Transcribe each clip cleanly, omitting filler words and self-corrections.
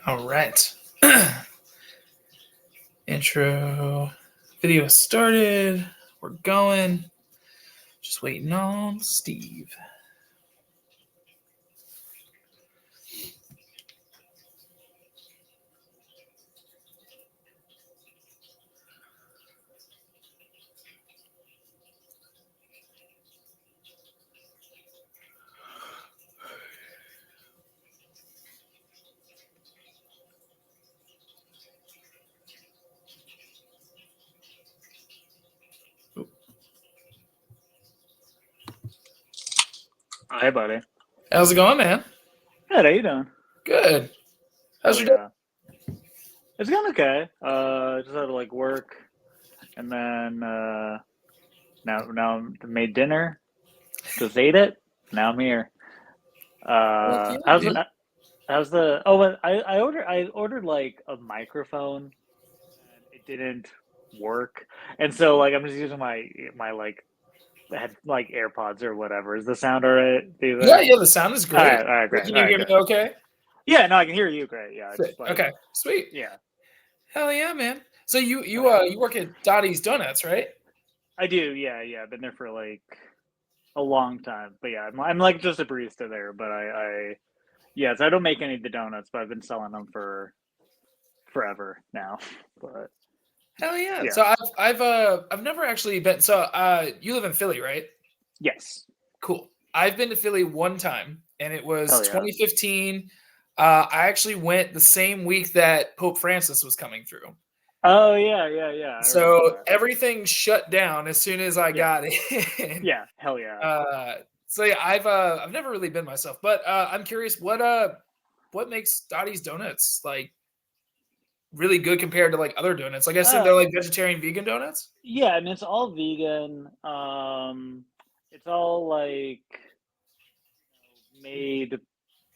All right. Intro video started. We're going. Just waiting on Steve. Hi, buddy. How's it going, man? Good. How you doing? Good. How's Oh your day? yeah, it's going okay. Just had to like work, and then now I made dinner. Just ate it. Now I'm here. Heck yeah, How's dude. how's the? Oh, but I ordered like a microphone, and it didn't work, and so like I'm just using my like head like AirPods or whatever. Is the sound alright? Do you Yeah, think? yeah. The sound is great. All right, great. Can All you right, hear me good. okay? Yeah, no, I can hear you. Great. Yeah, I Sick. just like Okay. Sweet. yeah. Hell yeah, man. So you Oh, you yeah. uh you work at Dottie's Donuts, right? I do. Yeah, yeah. I've been there for like a long time. But yeah, I'm like just a barista there. But yes, I don't make any of the donuts, but I've been selling them for forever now. But Hell yeah. yeah, So I've never actually been. So you live in Philly, right? yes, Cool. I've been to Philly one time, and it was hell yeah. 2015. I actually went the same week that Pope Francis was coming through. Oh yeah, yeah, yeah. I remember So that. everything shut down as soon as I Yeah, got in. yeah, hell yeah. So yeah, I've never really been myself, but I'm curious what makes Dottie's Donuts like really good compared to like other donuts? Like I said, Uh, they're like vegetarian vegan donuts. yeah. I mean, it's all vegan. It's all like made,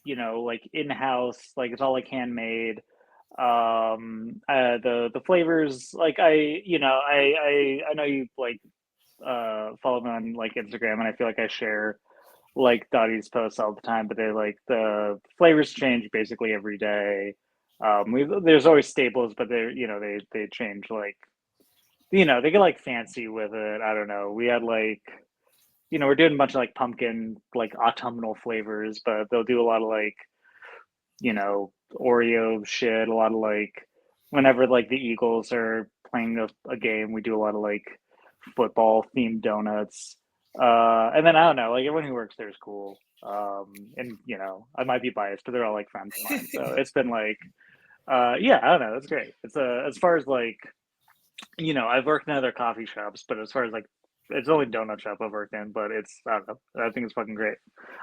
like in house. Like it's all like handmade. The flavors, like I know you like follow me on like Instagram, and I feel like I share like Dottie's posts all the time, but they like the flavors change basically every day. There's always staples, but they change, like they get like fancy with it. I don't know. We had like we're doing a bunch of like pumpkin like autumnal flavors, but they'll do a lot of like Oreo shit. A lot of like whenever like the Eagles are playing a game, we do a lot of like football themed donuts. And then I don't know, like everyone who works there is cool. And I might be biased, but they're all like friends of mine. So it's been like, yeah, I don't know, it's great. It's as far as like, I've worked in other coffee shops, but as far as like, it's the only donut shop I've worked in, but it's I don't know. I think it's fucking great.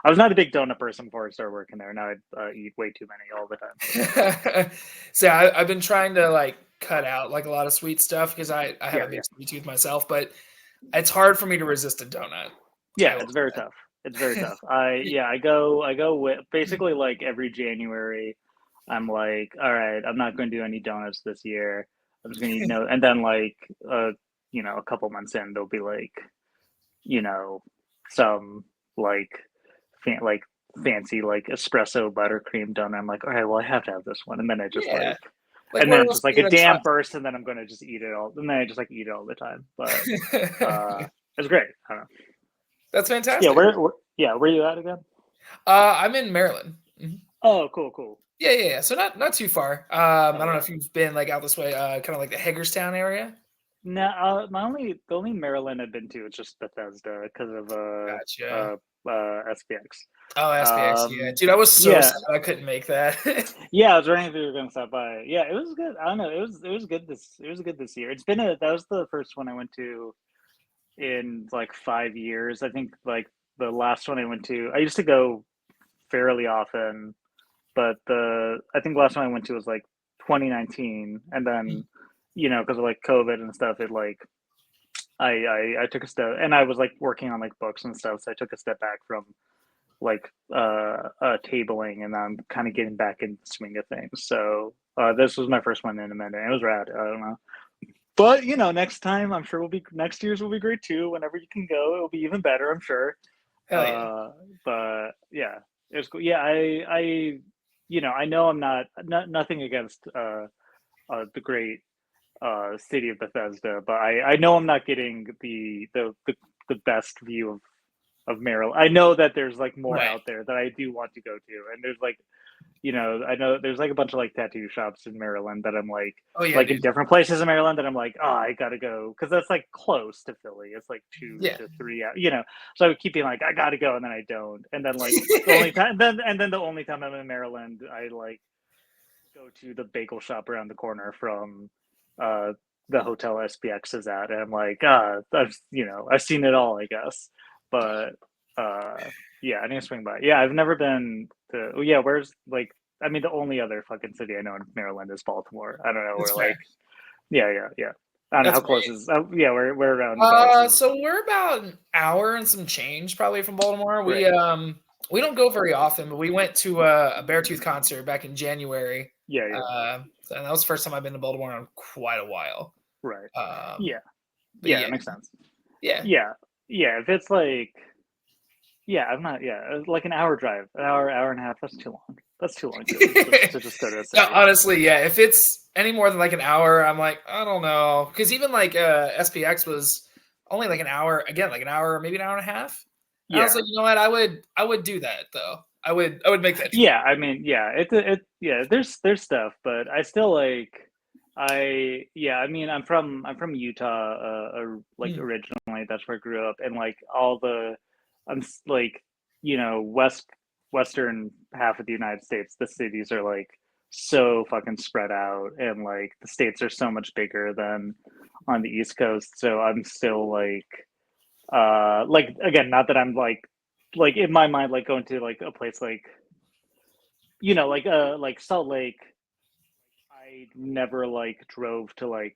I was not a big donut person before I started working there. Now I eat way too many all the time. So I've been trying to like cut out like a lot of sweet stuff because I have Yeah, a yeah, big sweet tooth myself, but it's hard for me to resist a donut. I yeah. will It's very say. tough. It's very tough. I go with basically like every January. I'm like, all right, I'm not going to do any donuts this year. I'm just going to eat no, and then like, uh, a couple months in, there'll be like, you know, some like, like fancy like espresso buttercream donut. I'm like, all right, well, I have to have this one, and then I just Yeah, like, like and one then of it's those just like things a I damn trust. burst, and then I'm going to just eat it all, and then I just like eat it all the time. But it's great. I don't know. That's Yeah, fantastic. where you at again? I'm in Maryland. Mhm. Oh, cool, cool. Yeah, yeah, yeah. So not too far. I Hell don't know yeah. if you've been like out this way, kind of like the Hagerstown area. No, the only Maryland I've been to is just Bethesda because of Gotcha. SPX. Oh, SPX. Yeah, dude, I was so Yeah, sad I couldn't make that. yeah, I was wondering if you were gonna stop by. Yeah, it was good. I don't know. It was good this year. That was the first one I went to in like 5 years. I think like the last one I went to, I used to go fairly often, but I think the last one I went to was like 2019, and then because of like COVID and stuff, it like I took a step, and I was like working on like books and stuff, so I took a step back from like tabling, and I'm kind of getting back in the swing of things. So this was my first one in a minute. It was rad. I don't know, but next time I'm sure next year's will be great too. Whenever you can go, it'll be even better, I'm sure. Hell yeah. Uh, but yeah, it was cool. Yeah, I I know I'm nothing against the great city of Bethesda, but I know I'm not getting the best view of Maryland. I know that there's like more Right. out there that I do want to go to, and there's like I know there's like a bunch of like tattoo shops in Maryland that I'm Oh yeah, like in dude. different places in Maryland that I'm like, oh, I gotta go because that's like close to Philly. It's like two Yeah. to three hours, So I would keep being like, I gotta go, and then I don't, and then like the only time, then the only time I'm in Maryland, I like go to the bagel shop around the corner from uh the hotel SPX is at, and I'm like, I've seen it all, I guess, but yeah, I need to swing by. Yeah, I've never been to. Oh, yeah, where's like. I mean, the only other fucking city I know in Maryland is Baltimore. I don't know That's where, fair. like, yeah. I don't know That's how close great. is. Yeah, we're around about. So we're about an hour and some change probably from Baltimore. Right. We don't go very often, but we went to a Beartooth concert back in January. Yeah. And that was the first time I've been to Baltimore in quite a while. Right. Um, Yeah. but Yeah, yeah, that makes sense. yeah, Yeah. Yeah. If it's like, yeah, I'm not. Yeah, like an hour drive, hour and a half. That's too long. That's too long to just go to a yeah. city. Honestly, yeah. If it's any more than like an hour, I'm like, I don't know, because even like SPX was only like an hour. Again, like an hour, maybe an hour and a half. And I was Yeah. like, you know what? I would do that though. I would make that trip. Yeah, I mean, yeah, yeah, there's stuff, but I still like yeah, I mean, I'm from Utah, like Mm. originally that's where I grew up, and like all the like western half of the United States, the cities are like so fucking spread out, and like the states are so much bigger than on the East Coast, so I'm still like again, not that I'm like in my mind, like going to like a place like Salt Lake. I never like drove to like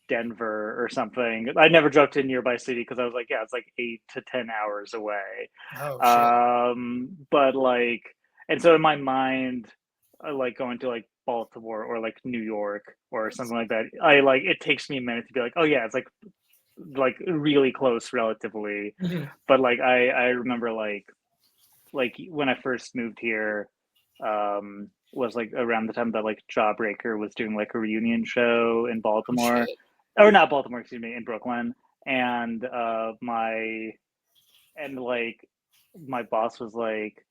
Denver or something. I never drove to a nearby city because I was like, yeah, it's like 8 to 10 hours away. Oh shit. But like, and so in my mind, I like going to like Baltimore or like New York or something like that. I like it takes me a minute to be like, oh yeah, it's like really close relatively. Mhm. But like I remember like when I first moved here, was like around the time that like Jawbreaker was doing like a reunion show in Oh Baltimore, shit. or not Baltimore, excuse me, in Brooklyn, and like my boss was like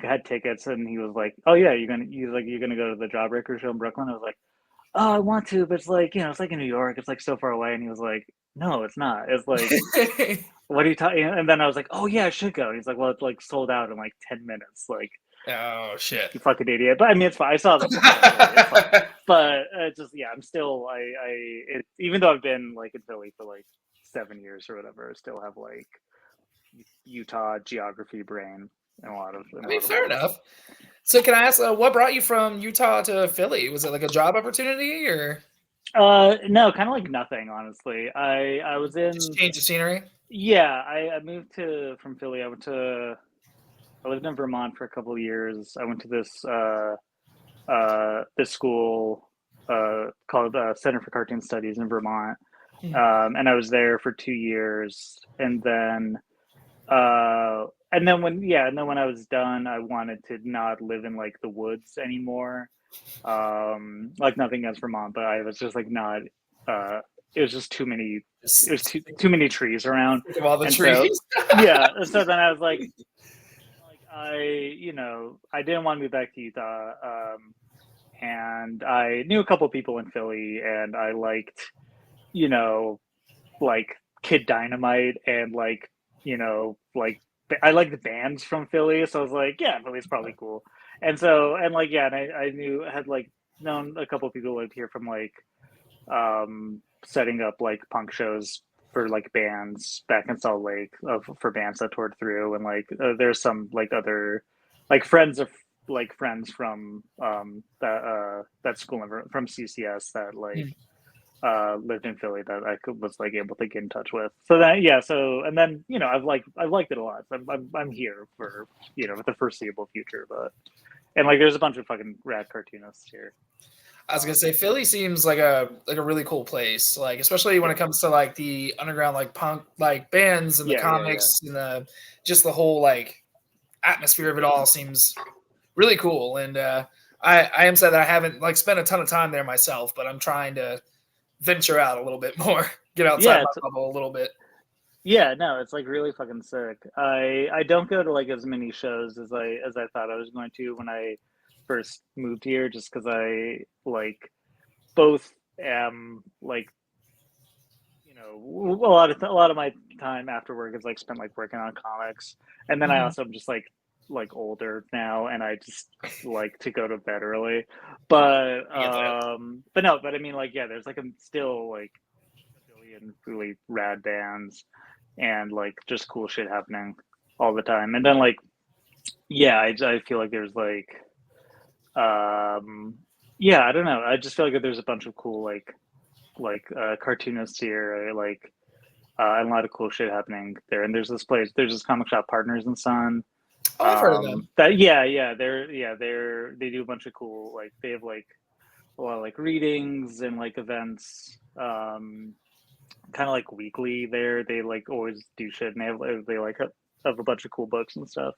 had tickets, and he was like, oh yeah, you're gonna go to the Jawbreaker show in Brooklyn. I was like, oh, I want to, but it's like it's like in New York, it's like so far away, and he was like, no, it's not. It's like what are you talking? And then I was like, oh yeah, I should go. And he's like, well, it's like sold out in like 10 minutes. Like Oh shit. you fucking idiot. But I mean, it's fine. I saw the tickets already. It's fine. But just yeah, I'm still even though I've been like in Philly for like 7 years or whatever, I still have like Utah geography brain in I a mean, lot of fair ways. enough. So can I ask, what brought you from Utah to Philly? Was it like a job opportunity or No, kind of like nothing, honestly. I was just in change of scenery? yeah, I moved to from Philly. I lived in Vermont for a couple of years. I went to this school called Center for Cartoon Studies in Vermont, Mhm. and I was there for 2 years, and then when I was done, I wanted to not live in like the woods anymore. Like nothing against Vermont, but I was just like not. Uh, it was just too many. It was Just too many trees around, think of all the and so trees. yeah. So then I was like I didn't want to move back to Utah, and I knew a couple people in Philly, and I liked you know like Kid Dynamite, and like I like the bands from Philly, so I was like, yeah, Philly's probably cool. And so and like yeah, and I knew had like known a couple people lived here from like setting up like punk shows for like bands back in Salt Lake for bands that toured through, and like there's some like other like friends from that school from CCS that like Mm. lived in Philly that was like able to get in touch with. So that yeah, so and then I've liked it a lot. I'm here for the foreseeable future, but and like there's a bunch of fucking rad cartoonists here. I was gonna say Philly seems like a really cool place, like especially when Yeah, it comes to like the underground like punk like bands and the yeah. comics and the just the whole like atmosphere of it all seems really cool. And I am sad that I haven't like spent a ton of time there myself, but I'm trying to venture out a little bit more, get outside Yeah, my it's bubble a little bit. yeah, no, it's like really fucking sick. I don't go to like as many shows as I thought I was going to when I first moved here, just because I like both am like a lot of my time after work is like spent like working on comics, and then I Mhm. also am just like older now, and I just like to go to bed early. But I get that. no, but I mean like yeah, there's like I'm still like a billion really rad bands and like just cool shit happening all the time, and then like yeah, I feel like there's um yeah, I don't know, I just feel like there's a bunch of cool cartoonists here, and a lot of cool shit happening there. And there's this comic shop, Partners and Son. Oh, I've heard of them. That they do a bunch of cool they have like a lot of like readings and like events, kind of like weekly. There they like always do shit, and have a bunch of cool books and stuff.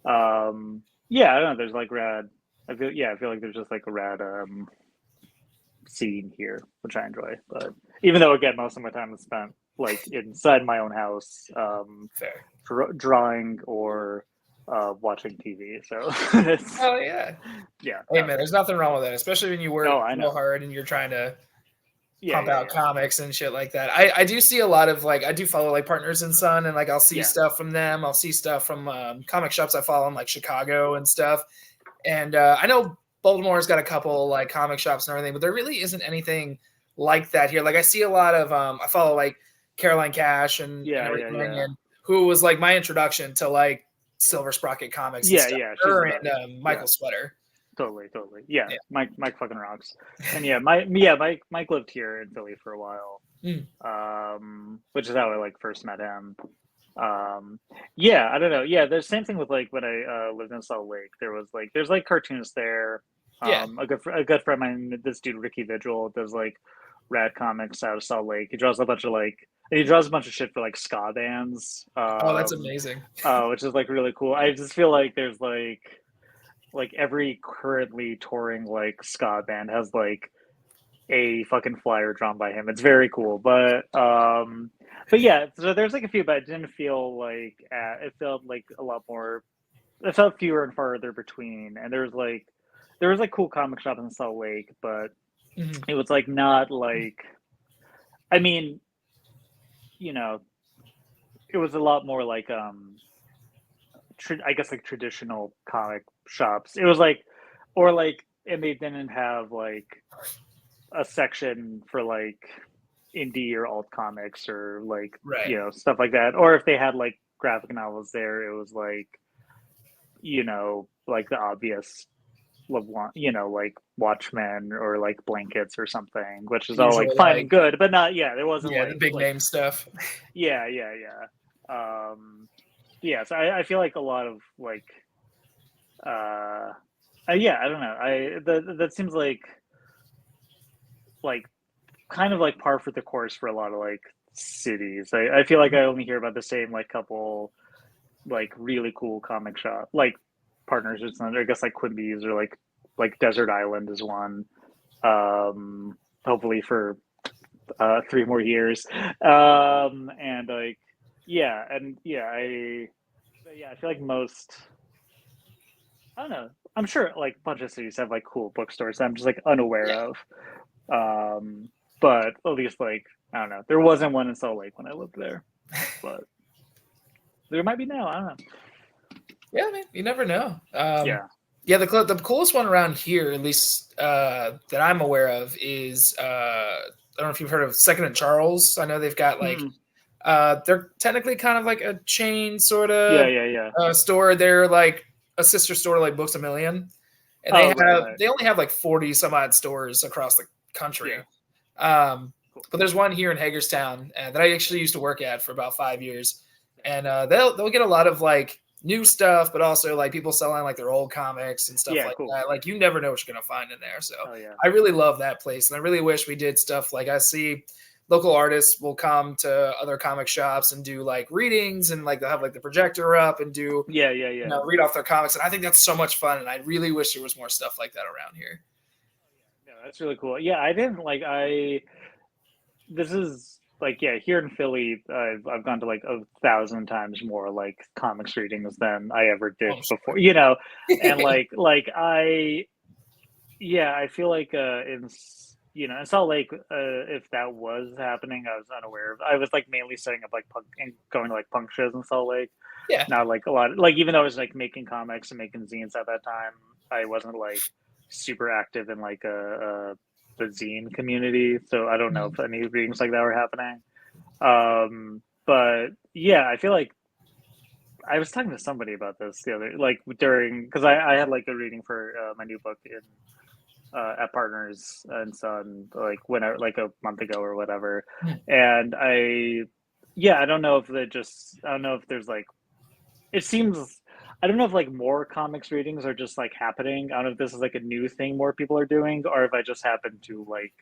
Yeah, I don't know. There's like rad. I feel like there's just like a rad scene here, which I enjoy. But even though again, most of my time is spent like inside my own house, Fair. drawing or watching TV. So Oh yeah. yeah, Hey no, man, there's nothing wrong with that, especially when you no, work I real know. hard and you're trying to Yeah, pump yeah, out yeah, comics and shit like that. I do see a lot of like I do follow like Partners in Sun, and like I'll see yeah, stuff from them. I'll see stuff from comic shops I follow in like Chicago and stuff. And I know Baltimore's got a couple like comic shops and everything, but there really isn't anything like that here. Like I see a lot of I follow like Caroline Cash and yeah, yeah, everything, yeah, and who was like my introduction to like Silver Sprocket comics and yeah, stuff. yeah. She's the Her best. and Yeah, Michael Sweater. totally, totally. Yeah, Yeah. Mike fucking rocks. And Mike lived here in Philly for a while, Mm. which is how I like first met him. Yeah, I don't know. Yeah, the same thing with like when I lived in Salt Lake. There's like cartoonists there. Yeah. A good friend of mine, this dude Ricky Vigil, does like rad comics out of Salt Lake. He draws a bunch of shit for like ska bands, Oh, that's amazing. which is like really cool. I just feel like there's like every currently touring like ska band has like a fucking flyer drawn by him. It's very cool. But yeah, so there's like a few, but it didn't feel like it felt like a lot more. It felt fewer and farther between, and there was like cool comic shops in Salt Lake, but Mhm. it was like not like. I mean, you know, it was a lot more like I guess like traditional comic shops. It was like, or like, and they didn't have like a section for like indie or alt comics or like Right. stuff like that. Or if they had like graphic novels there, it was like like the obvious like Watchmen or like Blankets or something, which is all like Usual fine like and good, but not there wasn't yeah, the big like name stuff. yeah, yeah, yeah. Yeah, so I feel like a lot of like uh yeah, I don't know. That seems like kind of like par for the course for a lot of like cities. I feel like I only hear about the same like couple like really cool comic shop like Partners or something. I guess like Quimby's or like Desert Island is one. Hopefully for 3 more years. And like I feel like most I don't know. I'm sure like a bunch of cities have like cool bookstores that I'm just like unaware Yeah. of. But at least like I don't know. There wasn't one in Salt Lake when I lived there, but there might be now. I don't know. Yeah, I mean, you never know. Yeah. Yeah, the coolest one around here, at least that I'm aware of, is I don't know if you've heard of Second and Charles. I know they've got like Mm. they're technically kind of like a chain sort Yeah. of Yeah. Yeah. store. They're like a sister store to like Books a Million, and Oh, right. Right. they only have like 40 some odd stores across the country. Yeah. Cool. But there's one here in Hagerstown that I actually used to work at for about 5 years, and they'll get a lot of like new stuff, but also like people selling like their old comics and stuff Yeah. like Cool. that. Like you never know what you're gonna find in there. So Oh yeah. I really love that place, and I really wish we did stuff like I see local artists will come to other comic shops and do like readings, and like they'll have like the projector up and do read off their comics. And I think that's so much fun. And I really wish there was more stuff like that around here. Yeah, that's really cool. Yeah, I didn't like this is like here in Philly, I've gone to like 1,000 times more like comics readings than I ever did before, and I feel like in in Salt Lake, if that was happening, I was unaware of. I was like mainly setting up like punk and going to like punk shows in Salt Lake. Yeah. Not like a lot, like even though I was like making comics and making zines at that time, I wasn't like super active in like the zine community. So I don't know if any readings like that were happening. But yeah, I feel like I was talking to somebody about this the other, like during, because I had like a reading for my new book in at Partners and Son, like like a month ago or whatever. And I don't know if I don't know if there's like, it seems, I don't know if like more comics readings are just like happening. I don't know if this is like a new thing more people are doing, or if I just happen to like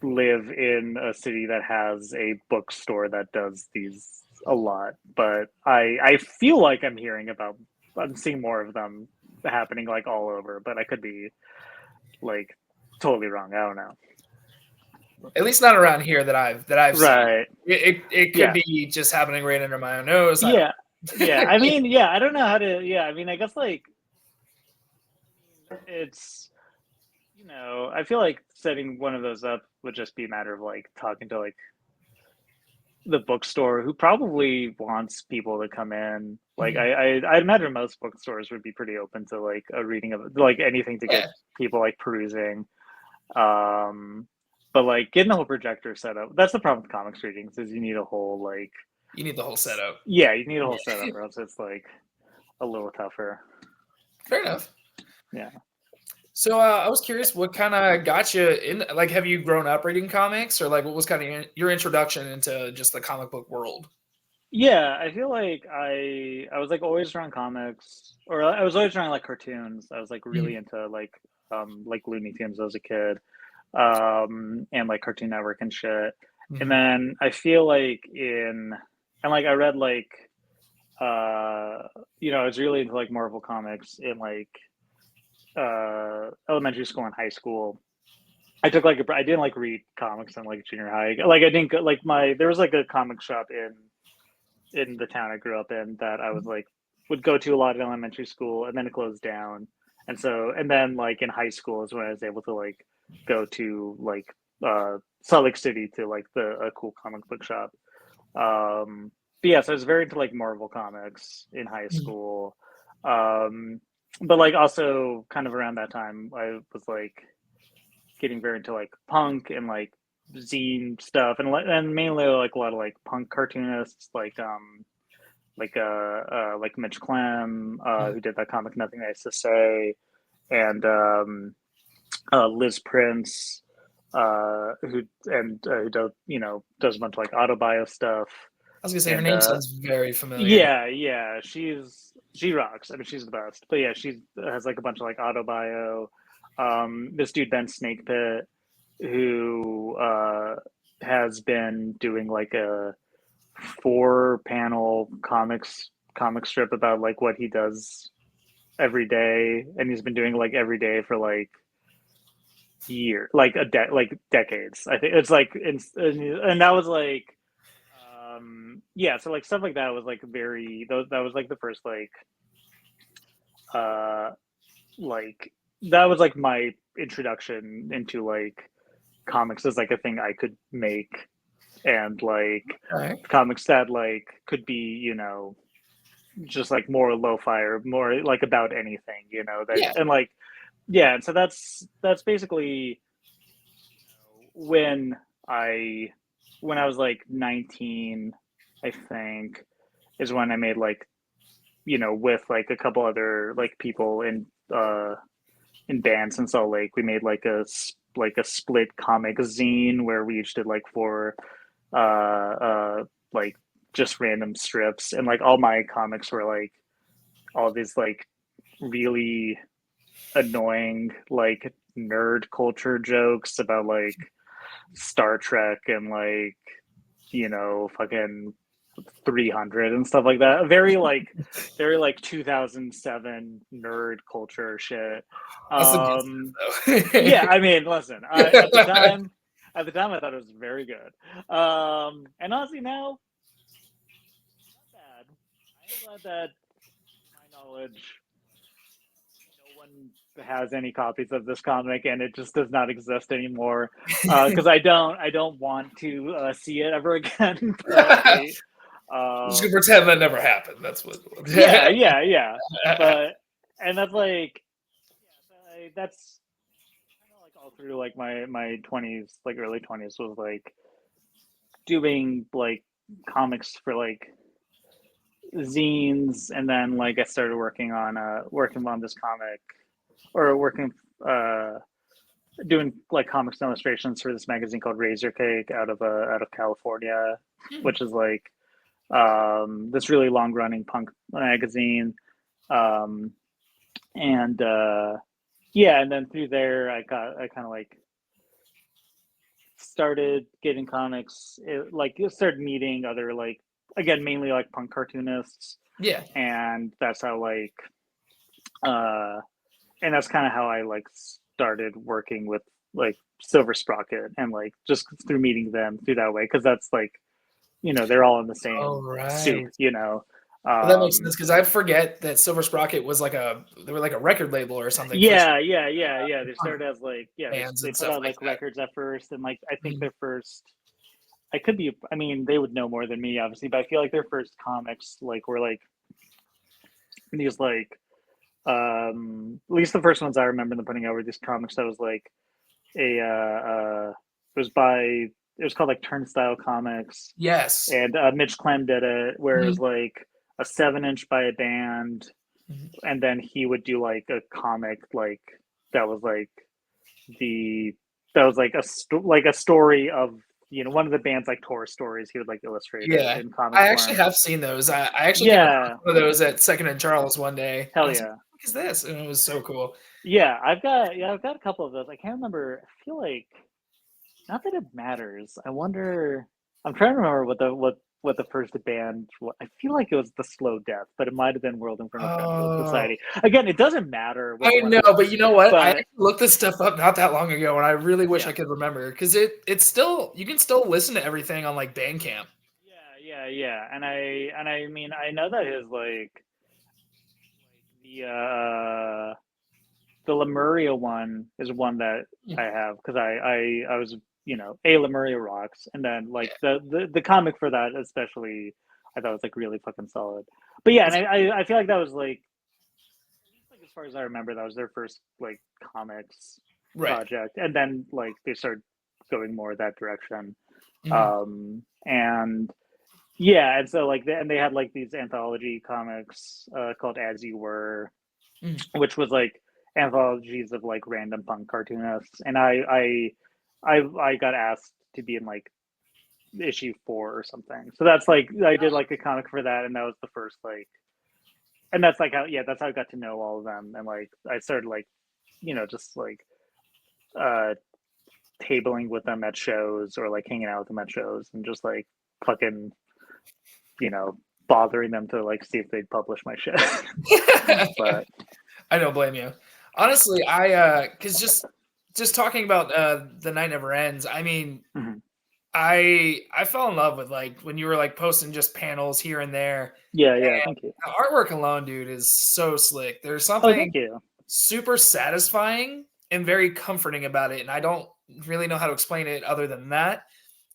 live in a city that has a bookstore that does these a lot. But I feel like I'm seeing more of them happening like all over, but I could be like totally wrong. I don't know. At least not around here that I've right. seen. It could be just happening right under my own nose. Yeah. I mean, I don't know how to. I mean, I guess like it's, I feel like setting one of those up would just be a matter of like talking to like the bookstore, who probably wants people to come in. Like I imagine most bookstores would be pretty open to like a reading of like anything to get people like perusing. But like getting the whole projector set up, that's the problem with comics readings, is you need a whole like, you need the whole setup. Yeah, you need a whole setup, or else it's like a little tougher. Fair enough. Yeah. So I was curious, what kind of got you in? Like, have you grown up reading comics, or like what was kind of your introduction into just the comic book world? Yeah, I feel like I was like always drawing comics, or I was always drawing like cartoons. I was like really into like Looney Tunes as a kid, and like Cartoon Network and shit. And then I feel like I read like I was really into like Marvel comics in like elementary school and high school. I didn't like read comics in like junior high. Like I didn't like there was like a comic shop in the town I grew up in that I was like would go to a lot in elementary school, and then it closed down. And then like in high school is when I was able to like go to like Salt Lake City to like a cool comic book shop. But yeah, so I was very into like Marvel comics in high school. But like also kind of around that time I was like getting very into like punk and like zine stuff, and mainly like a lot of like punk cartoonists like Mitch Clem, who did that comic Nothing Nice to Say, and Liz Prince, who does a bunch of like autobio stuff. I was gonna say her name sounds very familiar. Yeah, she rocks. I mean, she's the best. But yeah, she has like a bunch of like autobio. This dude Ben Snakepit, who has been doing like a 4-panel comic strip about like what he does every day, and he's been doing like every day for like decades. I think it's like, and that was like so like stuff like that was like that was like the first like that was like my introduction into like comics as like a thing I could make, and like comics that like could be just like more lo-fi or more like about anything and like and so that's basically when I was like 19, I think, is when I made like with like a couple other like people in bands in Salt Lake, we made like a split comic zine where we each did like 4 like just random strips, and like all my comics were like all these like really annoying like nerd culture jokes about like Star Trek and like, fucking 300 and stuff like that. Very like 2007 nerd culture shit. That's the good Yeah, stuff, I mean, listen, though. at the time I thought it was very good. And honestly now, not bad. I am glad that, to my knowledge, no one has any copies of this comic, and it just does not exist anymore. Because I don't want to see it ever again. Probably. Just gonna Um, pretend that never happened. That's what. yeah. But and that's like, that's kind of like all through like my 20s, like early 20s, was like doing like comics for like zines, and then like I started working on this comic, or working uh doing like comics illustrations for this magazine called Razor Cake out of California, Hmm. which is like this really long running punk magazine. Um and yeah, and then through there I kind of like started getting comics, like started meeting other, like, again, mainly like punk cartoonists, Yeah. and that's how like uh and that's kind of how I like started working with like Silver Sprocket, and like just through meeting them through that way, because that's like, they're all in the Oh same soup, right. you know. Well, that makes sense um because I forget that Silver Sprocket was they were like a record label or something for yeah, they punk started as like, yeah, bands they and put stuff out like like that. records at first, and like I think Mhm. their first, I could be, I mean, they would know more than me, obviously, but I feel like their first comics like were like these like, at least the first ones I remember them putting out were these comics that was like a it was by, it was called like Turnstile Comics, Yes. and Mitch Clem did it, where it was Mhm. like a 7-inch by a band, Mhm. and then he would do like a comic like that was like the that was like like a story of, one of the band's like tour stories. He would like illustrate it Yeah. in comic I actually form. have seen those. I actually came across Yeah, one of those at Second and Charles one day. I hell was like, yeah. "What is this?" And it was so cool. I've got a couple of those. I can't remember. I feel like, not that it matters. I wonder. I'm trying to remember what the first band. I feel like it was the Slow Death, but it might have been World Infernal Oh. Society. Again, it doesn't matter I which one know, it is, but you know what? I but actually looked this stuff up not that long ago, and I really wish yeah, I could remember because it's still you can still listen to everything on like Bandcamp. and I mean, I know that his like the Lemuria one is one that I have, because I was, a Lemuria rocks, and then like Yeah. the comic for that especially, I thought was like really fucking solid. But yeah, and I feel like that was like, at least like as far as I remember, that was their first like comics Right. project, and then like they started going more that direction. Mhm. And yeah, and so like and they had like these anthology comics called As You Were, Mhm. which was like anthologies of like random punk cartoonists, and I got asked to be in like issue 4 or something. So that's like, I did like a comic for that, and that was the first like, and that's like how, yeah, that's how I got to know all of them, and like I started like, just like uh tabling with them at shows, or like hanging out with them at shows, and just like fucking, you know bothering them to like see if they'd publish my shit. But I don't blame you. Honestly, because just talking about the night never ends. I mean, mhm. I fell in love with like when you were like posting just panels here and there. Yeah, thank you. The artwork alone, dude, is so slick. There's Oh, something thank you. super satisfying and very comforting about it, and I don't really know how to explain it other than that.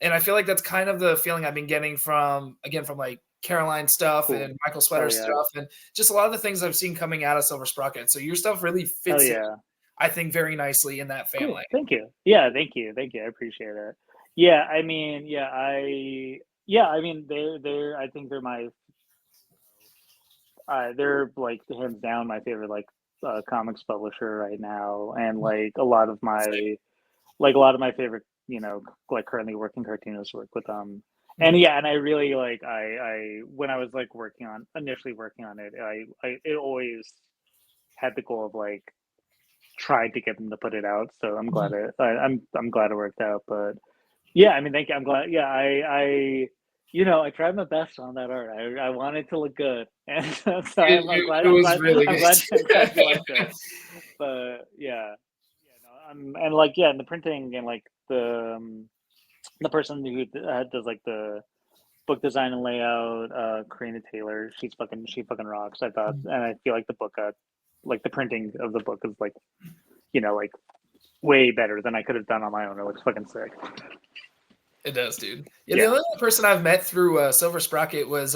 And I feel like that's kind of the feeling I've been getting from again from like Caroline stuff Cool. and Michael Sweater Hell yeah. stuff and just a lot of the things I've seen coming out of Silver Sprocket. So your stuff really Hell fits in, yeah. I think, very nicely in that Cool. family. Thank you. Yeah, thank you. I appreciate it. Yeah, I mean, yeah, I mean, they're I think they're my, they're like hands down my favorite like comics publisher right now, and like Sick. a lot of my favorite, like currently working cartoonists work with them. And Mhm. yeah, and I really like, I when I was like initially working on it, I it always had the goal of like tried to get them to put it out. So I'm glad Mhm. I'm glad it worked out. But Yeah, I mean, thank you. I'm glad. Yeah, I tried my best on that art. I wanted to look good, and so I'm glad. It I'm was glad. really I'm good. glad. I'm glad you liked it. But yeah, no, and like and the printing and like the person who does like the book design and layout, Karina Taylor, she fucking rocks. I thought, and I feel like the book like the printing of the book is like like way better than I could have done on my own. It looks fucking sick. It does, dude. Yeah, the Yeah. only other person I've met through Silver Sprocket was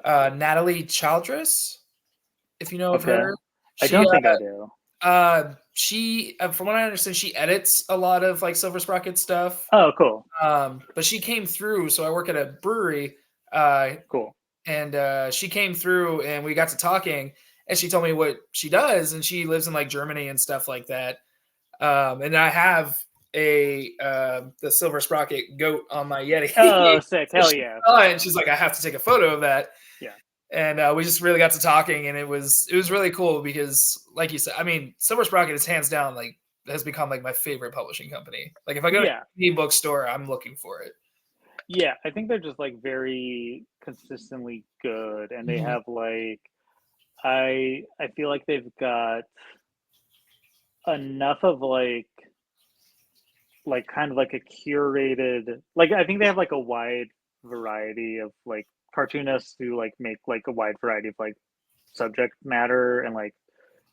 Natalie Childress, if you know of Okay. her. I She don't think I do. from what I understand, she edits a lot of like Silver Sprocket stuff. Oh, cool. But she came through, so I work at a brewery, uh, Cool. and she came through and we got to talking, and she told me what she does, and she lives in like Germany and stuff like that. And I have the Silver Sprocket goat on my Yeti. Oh, sick. So Hell she yeah. saw it, and she's like, I have to take a photo of that. Yeah. And we just really got to talking, and it was really cool because, like you said, I mean, Silver Sprocket is hands down like has become like my favorite publishing company. Like if I go to Yeah. any bookstore, I'm looking for it. Yeah. I think they're just like very consistently good, and they Mhm. have like I feel like they've got enough of like kind of like a curated, like I think they have like a wide variety of like cartoonists who like make like a wide variety of like subject matter and like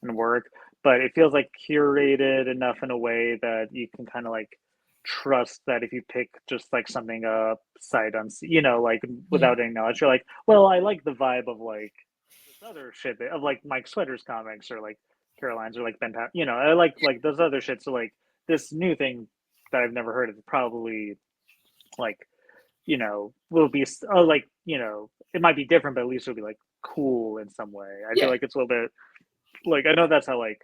and work, but it feels like curated enough in a way that you can kind of like trust that if you pick just like something up sight on, like Mhm. without any knowledge, you're like, well, I like the vibe of like this other shit of like Mike Sweater's comics or like Caroline's or like Ben Pat, I like those other shit. So like this new thing that I've never heard of probably like will be like it might be different, but at least it'll be like cool in some way. I feel Yeah. like it's a little bit like I know that's how like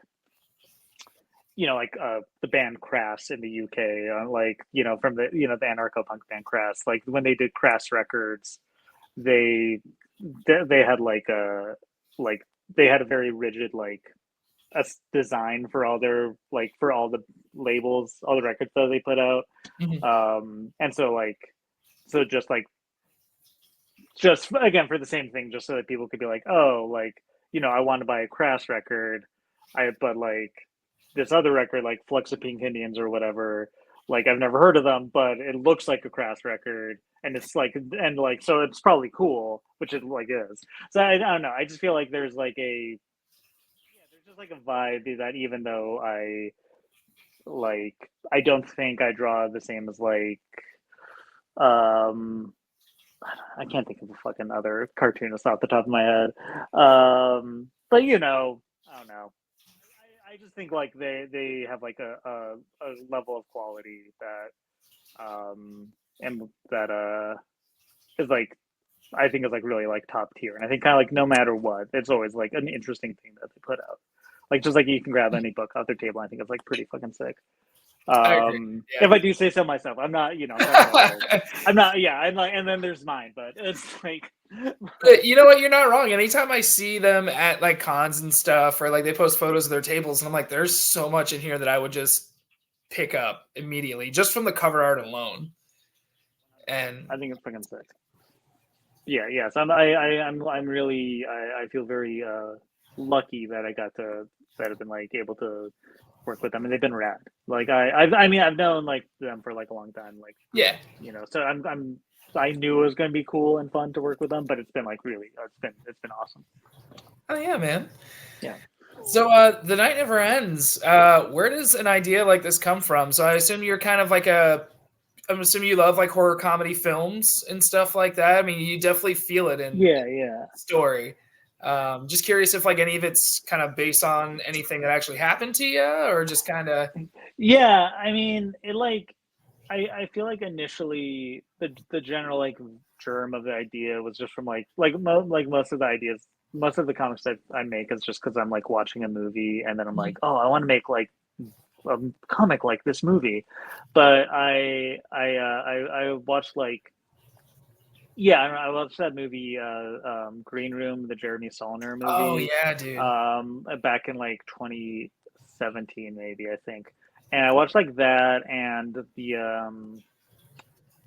the band Crass in the UK, like from the anarcho punk band Crass, like when they did Crass Records, they they had like a like they had a very rigid like a design for all their like for all the labels, all the records that they put out, Mhm. and so like so just again for the same thing, just so that people could be like, oh, like I want to buy a Crass record, but like this other record, like Flux of Pink Indians or whatever, like I've never heard of them, but it looks like a Crass record, and it's like and like so it's probably cool, which it like is. So I don't know. I just feel like there's like there's just like a vibe that even though I don't think I draw the same as like um I can't think of a fucking other cartoonist off the top of my head. But I don't know. I just think like they have like a level of quality that and that is like I think is like really like top tier. And I think kind of like no matter what, it's always like an interesting thing that they put out. Like just like you can grab any book off their table. I think it's like pretty fucking sick. I agree. If I do say so myself, I'm not, I'm not gonna, Yeah. I'm not, yeah, I'm like, and then there's mine, but it's like, But you know what? You're not wrong. Anytime I see them at like cons and stuff, or like they post photos of their tables, and I'm like, there's so much in here that I would just pick up immediately just from the cover art alone. I And think it's fucking sick. Yeah, yes, I'm really, I feel very lucky that I got to that I've been like able to work with them, and they've been rad. Like I mean, I've known like them for like a long time, like yeah. so I knew it was going to be cool and fun to work with them, but it's been like really, it's been awesome. Oh yeah, man. Yeah. So the night never ends. Where does an idea like this come from? So I assume you're kind of like I'm assuming you love like horror comedy films and stuff like that. I mean, you definitely feel it in Yeah, yeah. the story. Just curious if like any of it's kind of based on anything that actually happened to you, or just kind of. Yeah, I mean, it like I feel like initially the general like germ of the idea was just from like most of the ideas, most of the comics that I make is just because I'm like watching a movie and then I'm like, oh, I want to make like a comic like this movie, but I watched like yeah, I, don't know, I watched that movie, Green Room, the Jeremy Saulnier Oh movie, yeah, dude. back in like 2017, maybe I think. and I watched like that and the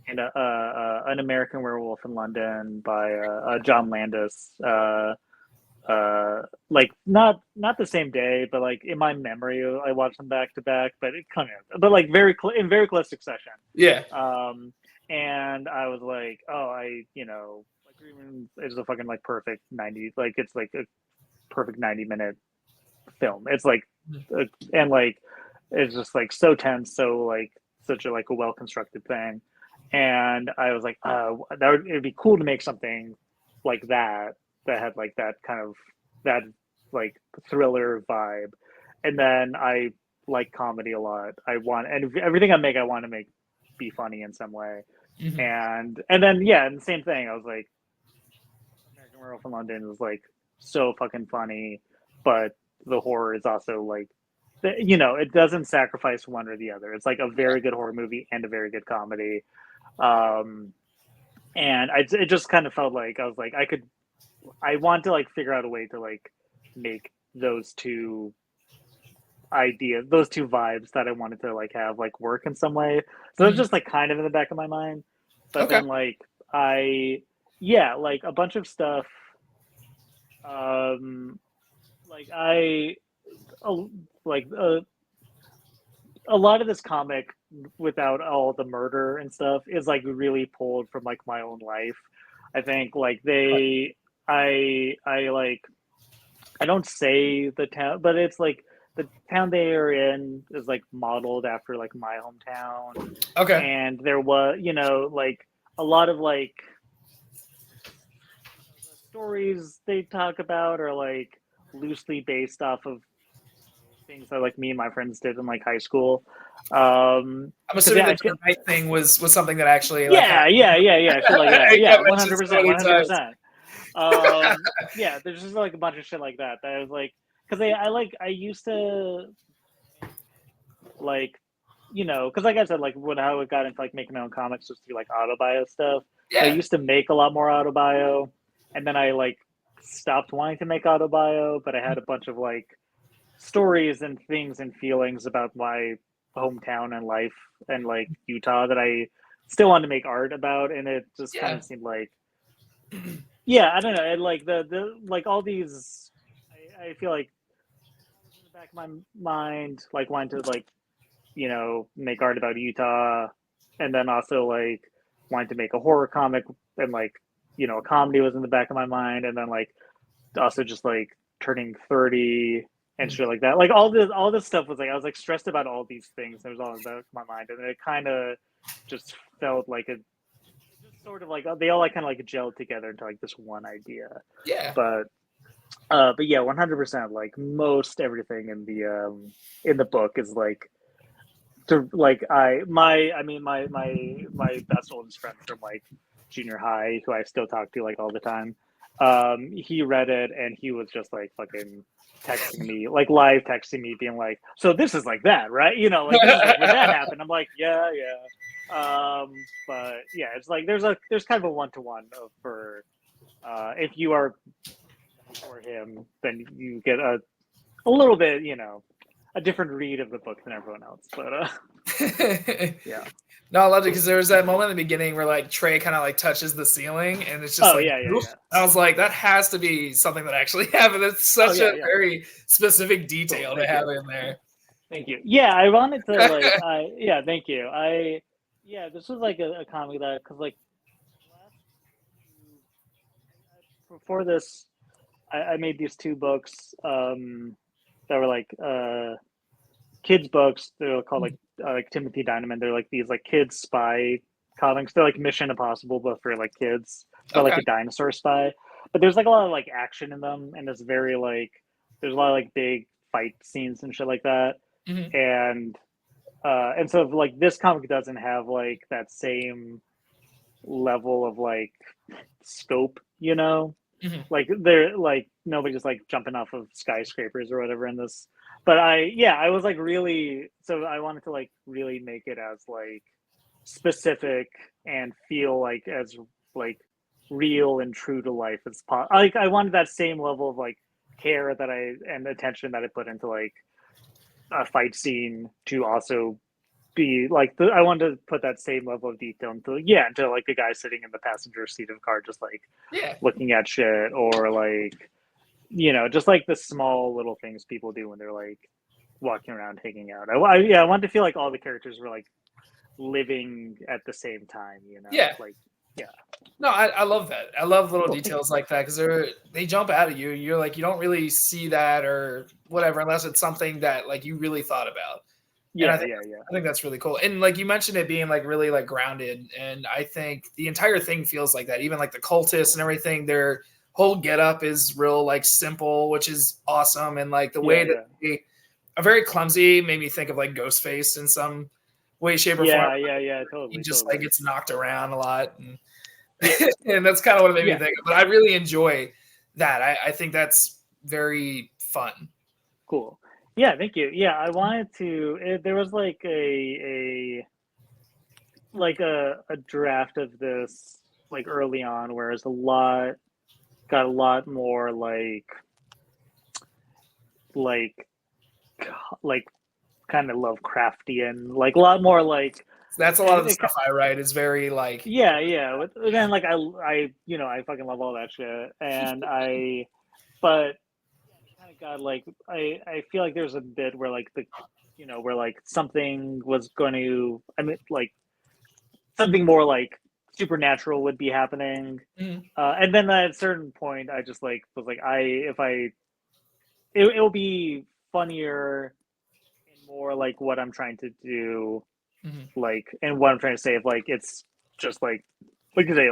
An American Werewolf in London by John Landis. Like not the same day, but like in my memory, I watched them back to back. But it kind of, but like in very close succession. Yeah. And I was like, oh, like it's a fucking like perfect 90, like it's like a perfect 90-minute film. It's like, and like it's just like so tense, so like such a like a well constructed thing. And I was like, it'd be cool to make something like that had like that kind of that like thriller vibe. And then I like comedy a lot. And everything I want to make be funny in some way. Mm-hmm. And then and the same thing. I was like, American Werewolf in London was like so fucking funny, but the horror is also like, it doesn't sacrifice one or the other. It's like a very good horror movie and a very good comedy. And it just kind of felt like I was like, I want to like figure out a way to like make those two vibes that I wanted to like have like work in some way. So it's just like kind of in the back of my mind. But then like like a bunch of stuff. Like a lot of this comic, without all the murder and stuff, is like really pulled from like my own life. I think like I don't say the town, but it's like the town they are in is like modeled after like my hometown. Okay. And there was, like a lot of like the stories they talk about are like loosely based off of things that like me and my friends did in like high school. I'm assuming the termite thing was something that actually like shit like that. Yeah, 100%. Yeah, there's just like a bunch of shit like that I was like, because I used to like, because like I said, like when I got into like making my own comics was through like autobio stuff. Yeah. I used to make a lot more autobio, and then I like stopped wanting to make autobio, but I had a bunch of like stories and things and feelings about my hometown and life and like Utah that I still wanted to make art about, and it just kind of seemed like, I don't know, and like the like all these, I feel like in the back of my mind, like wanting to like make art about Utah, and then also like wanting to make a horror comic, and like a comedy was in the back of my mind, and then like also just like turning 30 and shit like that. Like all this stuff was like, I was like stressed about all these things. It was all in the back of my mind, and it kind of just felt like sort of like they all like kind of like gelled together into like this one idea. Yeah. But yeah, 100%. Like most everything in the book is like my best oldest friend from like junior high, who I still talk to like all the time. He read it and he was just like fucking texting me, like live texting me, being like, "So this is like that, right? Like, this is like when that happened." I'm like, "Yeah." But yeah, it's like there's kind of a one-to-one for if you are for him, then you get a little bit, a different read of the book than everyone else. But yeah. No, I loved it because there was that moment in the beginning where like Trey kind of like touches the ceiling, and it's just I was like, that has to be something that actually happened. It's such a very specific detail to have in there. Thank you. Yeah, I wanted to like, thank you. This was like a comic that, because like before this, I made these two books that were like kids books. They're called like Timothy Dynamite. They're like these like kids spy comics. They're like Mission Impossible, but for like kids. But like a dinosaur spy. But there's like a lot of like action in them, and it's very like there's a lot of like big fight scenes and shit like that. And so like this comic doesn't have like that same level of like scope, like they're like nobody's just like jumping off of skyscrapers or whatever in this. But I was like really, so I wanted to like really make it as like specific and feel like as like real and true to life as possible. Like I wanted that same level of like care and attention that I put into like a fight scene to also be like I wanted to put that same level of detail into like the guy sitting in the passenger seat of a car just like Yeah. looking at shit, or like just like the small little things people do when they're like walking around hanging out. I wanted to feel like all the characters were like living at the same time, Yeah. like yeah. No, I love that. I love little Cool. details like that because they jump out at you. You're like, you don't really see that or whatever unless it's something that like you really thought about. And Yeah. I think that's really cool. And like you mentioned it being like really like grounded. And I think the entire thing feels like that. Even like the cultists and everything, their whole getup is real like simple, which is awesome. And like the way that they are very clumsy made me think of like Ghostface in some way, shape, or form. Yeah, He totally, just totally. like gets knocked around a lot. And Yeah. and that's kind of what it made me Yeah. think of. But I really enjoy that. I think that's very fun. Cool. Yeah, thank you. Yeah, I wanted to. There was like a draft of this like early on, whereas got a lot more like like kind of Lovecraftian, like a lot more like That's a lot of the it, stuff I write is very like yeah. Then like I fucking love all that shit, and but kind of got like I feel like there's a bit where like where like something was going to like something more like supernatural would be happening, and then at a certain point I just like was like it'll be funnier and more like what I'm trying to do, like, and what I'm trying to say, if like it's just like you say,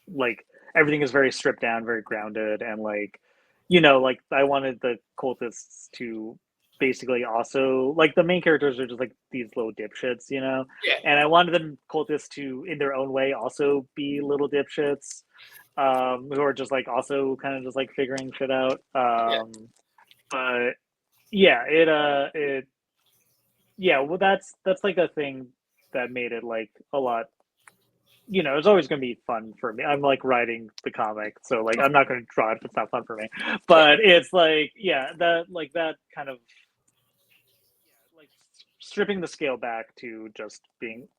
like everything is very stripped down, very grounded, and like like I wanted the cultists to basically also like the main characters are just like these little dipshits, yeah. and I wanted the cultists to, in their own way, also be little dipshits, who are just like also kind of just like figuring shit out. Yeah. But yeah, it yeah, well that's like a thing that made it like a lot. It's always going to be fun for me. I'm like writing the comic, so like I'm not going to draw it if it's not fun for me. But it's like, yeah, that kind of like stripping the scale back to just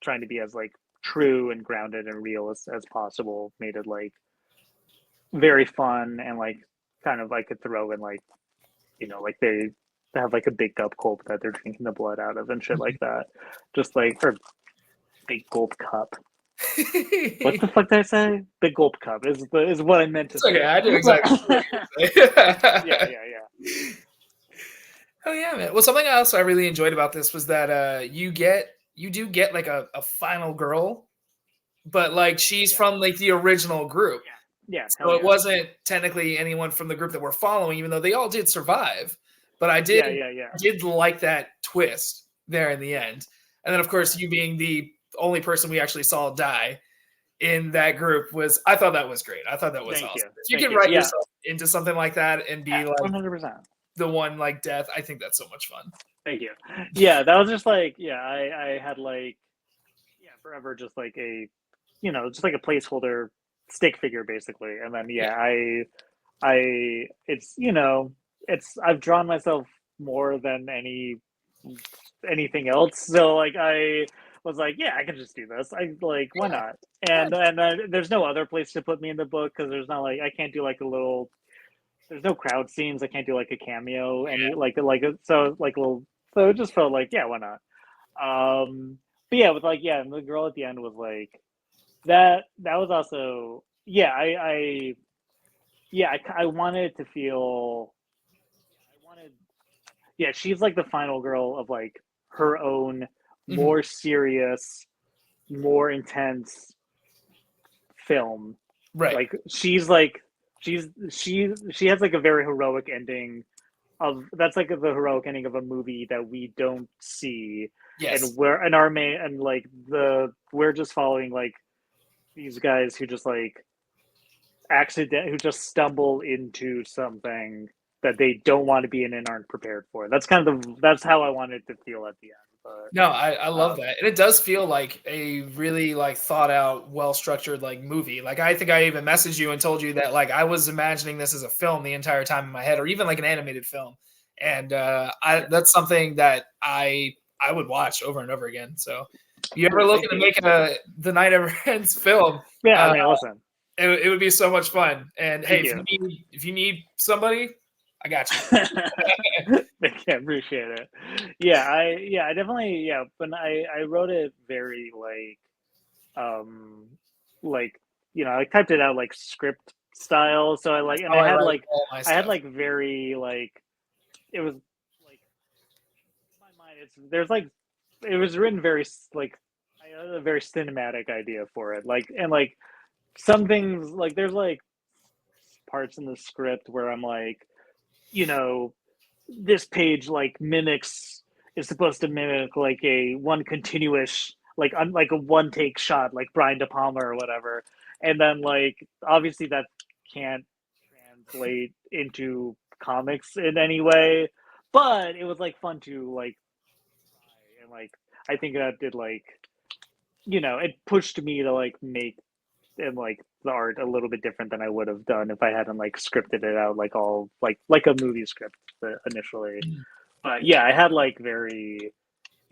trying to be as like true and grounded and real as possible made it like very fun, and like kind of I could throw in like like they have like a big gulp cup that they're drinking the blood out of and shit like that, just like, or big gulp cup. What the fuck did I say? Big gulp cup is what I meant to say. Okay, I do exactly. Yeah. Oh yeah, man. Well, something else I really enjoyed about this was that you do get like a final girl, but like she's from like the original group. Yeah. So it wasn't technically anyone from the group that we're following, even though they all did survive. But I did like that twist there in the end. And then of course you being the only person we actually saw die in that group I thought that was great. I thought that was awesome. If you can write yourself into something like that and be like 100%. the one like death, I think that's so much fun. Thank you. Yeah, that was just like, I had like, forever just like just like a placeholder stick figure basically. And then I've drawn myself more than anything else. So like I was like, I can just do this. I like, why not? And there's no other place to put me in the book because there's not like I can't do like there's no crowd scenes. I can't do like a cameo so it just felt like, why not? But yeah, with like and the girl at the end was like that was also I wanted it to feel she's like the final girl of like her own more serious, more intense film. Right. Like she has like a very heroic ending that's like the heroic ending of a movie that we don't see. Yes. And we're just following like these guys who just like who just stumble into something that they don't want to be in and aren't prepared for. That's that's how I wanted it to feel at the end. But no, I love that. And it does feel like a really like thought out, well structured like movie. Like I think I even messaged you and told you that like I was imagining this as a film the entire time in my head, or even like an animated film. and that's something that I would watch over and over again. So, if you ever looking to make the Night Never Ends film, Yeah, I mean, listen, it would be so much fun. And hey, you. if you need somebody, I got you. Thank you, appreciate it. I definitely when I wrote it very like I typed it out like script style. So I write all my I had stuff. like very like it was like in my mind there's like it was written very like I had a very cinematic idea for it. Like some things like there's like parts in the script where I'm like, this page like mimics is supposed to mimic like a one continuous like a one take shot like Brian De Palma or whatever, and then like obviously that can't translate into comics in any way, but it was like fun to like try, and like I think that did like it pushed me to like make and like the art a little bit different than I would have done if I hadn't like scripted it out like all like a movie script initially. But yeah, I had like very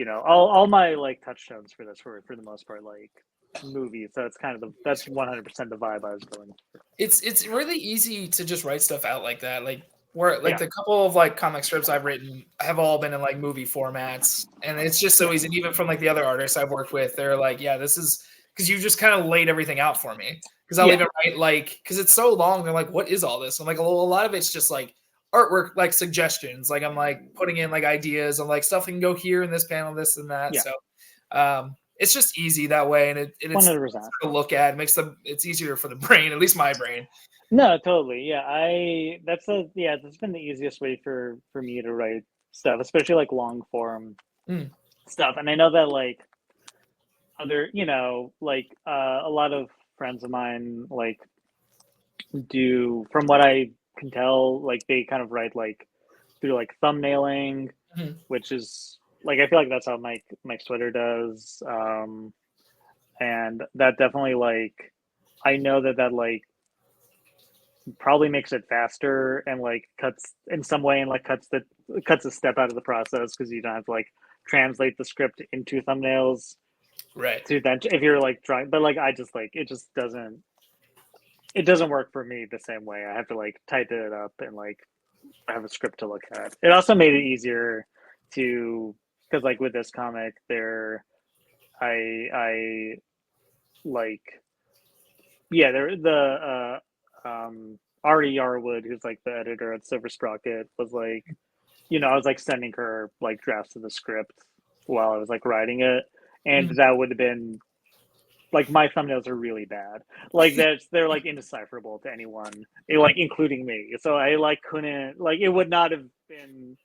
all my like touchstones for this were for the most part like movies. So it's kind of that's 100% the vibe I was going for. It's really easy to just write stuff out like that. Like where like Yeah. the couple of like comic strips I've written have all been in like movie formats, and it's just so easy. And even from like the other artists I've worked with, they're like, yeah, this is because you just kind of laid everything out for me. Because I'll even write like because it's so long. They're like, what is all this? I'm like, a lot of it's just like artwork, like suggestions. Like I'm like putting in like ideas and like stuff can go here in this panel, this and that. Yeah. So it's just easy that way, and it's 100%. to look at. It makes it's easier for the brain, at least my brain. No, totally. Yeah, that's been the easiest way for me to write stuff, especially like long form stuff. And I know that like other, like a lot of friends of mine like do, from what I can tell, like they kind of write like through like thumbnailing, which is like I feel like that's how Mike Twitter does, and that definitely like I know that like probably makes it faster and like cuts in some way and like cuts a step out of the process because you don't have to like translate the script into thumbnails, right? To then if you're like trying, but like I just like it doesn't work for me the same way. I have to like type it up and like I have a script to look at. It also made it easier to because like with this comic there I like there Ari Yarwood, who's like the editor at Silver Sprocket, was like, I was like sending her like drafts of the script while I was like writing it, and that would have been like my thumbnails are really bad. Like they're like indecipherable to anyone, like including me. So I like couldn't like it would not have been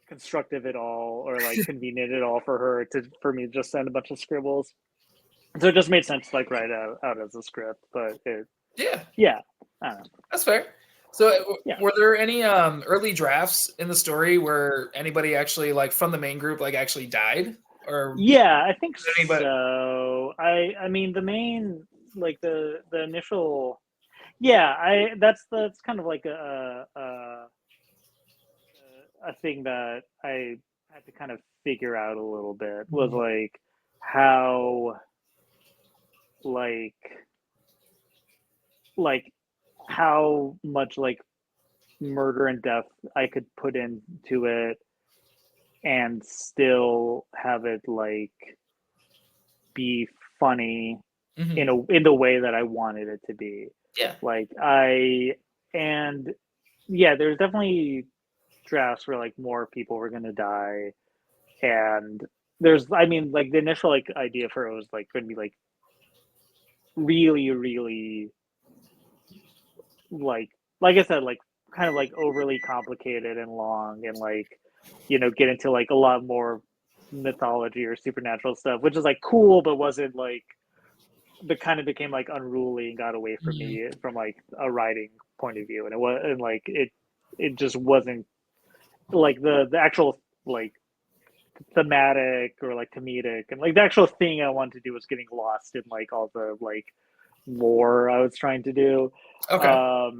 constructive at all or like convenient at all for me to just send a bunch of scribbles. So it just made sense to like write out as a script, but yeah, I don't know. That's fair. So were there any early drafts in the story where anybody actually like from the main group like actually died? Or yeah, I think anybody? so. I mean the main like the initial that's kind of like a thing that I had to kind of figure out a little bit was like how like how much like murder and death I could put into it and still have it like be funny in the way that I wanted it to be. Yeah. Like there's definitely drafts where like more people were gonna die, and I mean like the initial like idea for it was like going to be like really really like I said like kind of like overly complicated and long and like get into like a lot more mythology or supernatural stuff, which is like cool but wasn't like the kind of became like unruly and got away from me from like a writing point of view, and it was and like it just wasn't like the actual like thematic or like comedic and like the actual thing I wanted to do was getting lost in like all the like lore I was trying to do. Okay.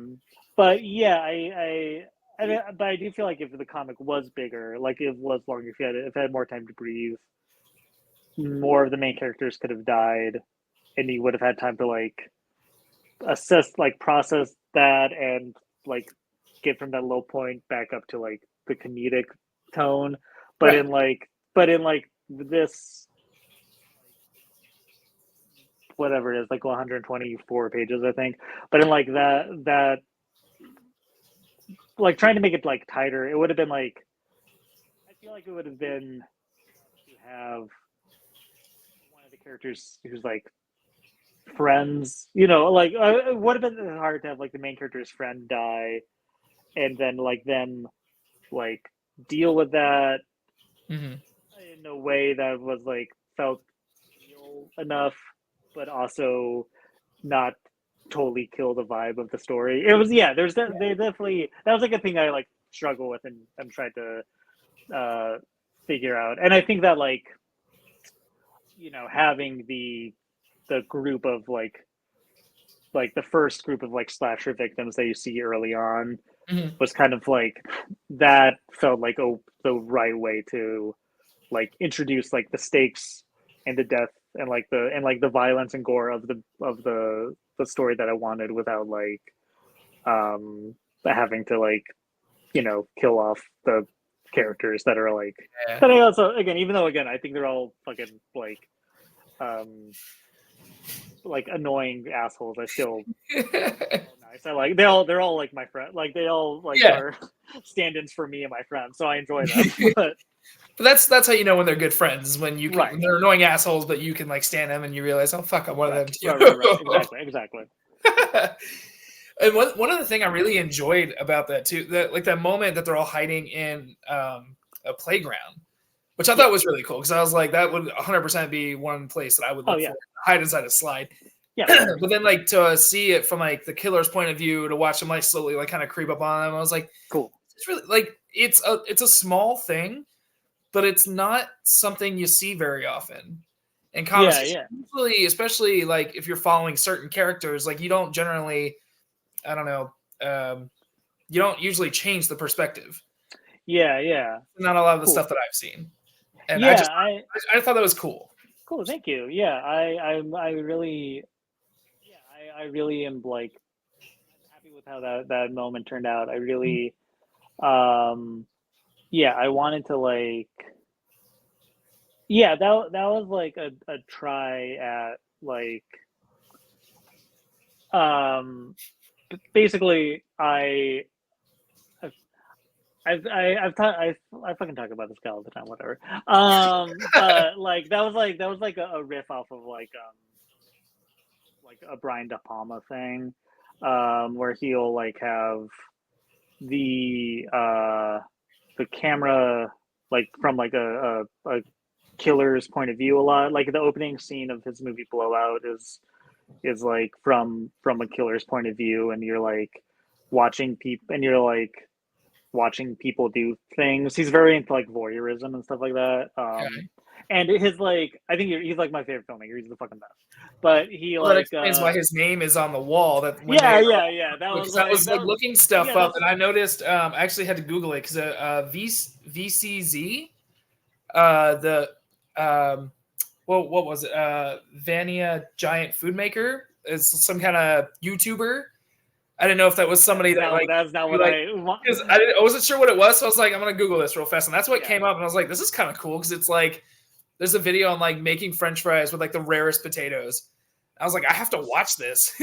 But yeah, I but I do feel like if the comic was bigger, like it was longer, if it had more time to breathe, more of the main characters could have died, and you would have had time to like assess, like process that, and like get from that low point back up to like the comedic tone. But Right. in like, but in like this, whatever it is, like 124 pages, I think. But in like that like trying to make it like tighter, it would have been like, I feel like it would have been to have one of the characters who's like friends, like it would have been hard to have like the main character's friend die, and then like them like deal with that Mm-hmm. in a way that was like felt real enough, but also not totally kill the vibe of the story. It was, yeah, they definitely, that was like a thing I like struggle with, and tried to figure out. And I think that like, having the group of like the first group of like slasher victims that you see early on Mm-hmm. was kind of like, that felt like the right way to like introduce like the stakes and the death and like the violence and gore of the story that I wanted, without like having to like kill off the characters that are like, Yeah. but I also, again, even though again I think they're all fucking like annoying assholes, I still nice. I like, they're all like my friend, like they all like Yeah. are stand-ins for me and my friends, so I enjoy them. But that's how you know when they're good friends, when you can, Right. when they're annoying assholes, but you can like stand them and you realize, oh fuck, I'm one of them too. Right. Exactly. And one other thing I really enjoyed about that too, that like that moment that they're all hiding in a playground, which I thought was really cool, because I was like, that would 100% be one place that I would look for, hide inside a slide. Yeah. But then like to see it from like the killer's point of view, to watch them like slowly like kind of creep up on them, I was like, cool. It's really like it's a small thing, but it's not something you see very often in comics. Usually, especially like if you're following certain characters, like you don't generally, I don't know, you don't usually change the perspective. Yeah. Not a lot of the stuff that I've seen, and I thought that was cool. Cool, thank you. Yeah, I really, I really am like, I'm happy with how that moment turned out. I really, I wanted to like, that was like a try at like, basically I fucking talk about this guy all the time, whatever. Like that was like a riff off of like a Brian De Palma thing, where he'll like have the camera like from like a killer's point of view a lot. Like the opening scene of his movie Blowout is like from a killer's point of view, and you're like watching people, and you're like watching people do things. He's very into like voyeurism and stuff like that. And his like, I think he's like my favorite filmmaker. He's the fucking best. But he that explains why his name is on the wall. That when That I was like looking stuff up, and I noticed. I actually had to Google it, because VCZ, what was it? Vania Giant Food Maker is some kind of YouTuber. I didn't know if that was somebody that's not what I want. Because I wasn't sure what it was, so I was like, I'm gonna Google this real fast, and that's what came up, and I was like, this is kind of cool, because it's like there's a video on like making French fries with like the rarest potatoes. I was like, I have to watch this.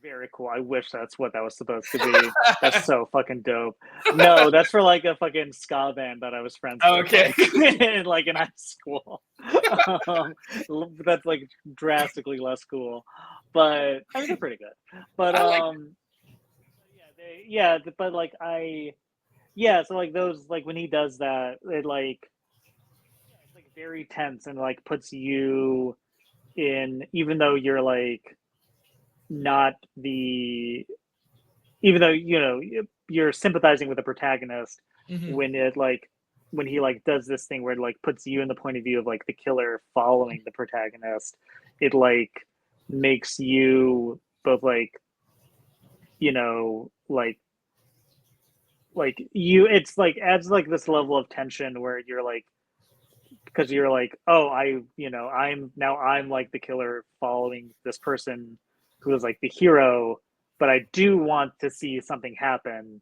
Very cool. I wish that's what that was supposed to be. That's so fucking dope. No, that's for like a fucking ska band that I was friends with. Okay. Like in high school. That's like drastically less cool, but I mean they're pretty good. But but like so like those, like when he does that, it like it's like very tense, and like puts you in, even though you're like not the, even though you're sympathizing with the protagonist, when it like when he like does this thing where it like puts you in the point of view of like the killer following the protagonist, it like makes you both like like like it's like adds like this level of tension where you're like, because you're like, oh, I'm like the killer following this person who is like the hero, but I do want to see something happen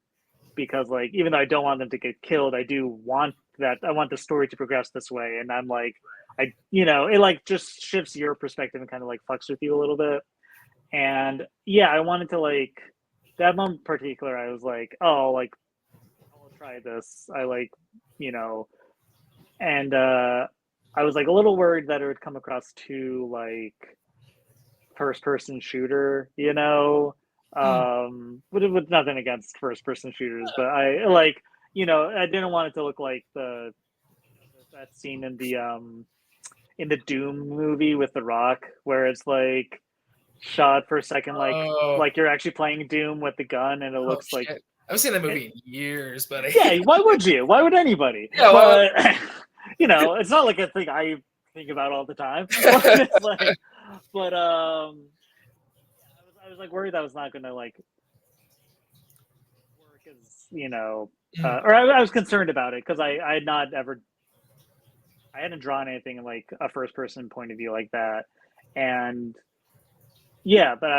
because like even though I don't want them to get killed, I do want that. I want the story to progress this way, and I'm like, it like just shifts your perspective and kind of like fucks with you a little bit. And yeah, I wanted to like that moment in particular. I was like, oh, like I'll try this. I like, you know, and I was like a little worried that it would come across too like first person shooter, Hmm. with nothing against first person shooters, but I like, I didn't want it to look like that scene in the Doom movie with The Rock where it's like shot for a second Oh, like you're actually playing Doom with the gun and it oh looks like shit! I haven't seen that it, movie in years, buddy. yeah, why would you? Why would anybody? Yeah, But it's not like a thing I think about all the time. But it's like, but I was like worried that was not gonna like work as mm, or I was concerned about it because I had not ever I hadn't drawn anything in like a first person point of view like that, and yeah, but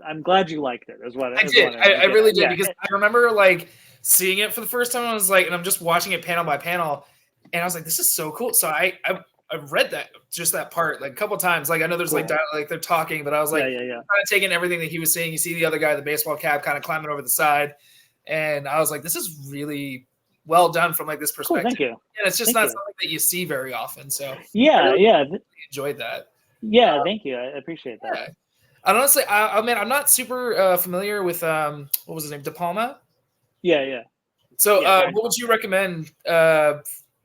I'm glad you liked it. I Is did. what I I want to get really at. did Yeah, because I remember like seeing it for the first time. I was like, and I'm just watching it panel by panel, and I was like, this is so cool. So I read that just that part like a couple times. Like I know there's like cool. like they're talking, but I was like Yeah. kind of taking everything that he was saying. You see the other guy, the baseball cap, kind of climbing over the side, and I was like, this is really well done from like this Cool. perspective. Thank you. And it's just Thank not you. something that you see very often. So I Yeah, really yeah, enjoyed that. yeah. Thank you. I appreciate that. Yeah. And honestly, I mean, I'm not super familiar with what was his name, De Palma. Yeah. So, Yeah, Brian De what would Palma. you recommend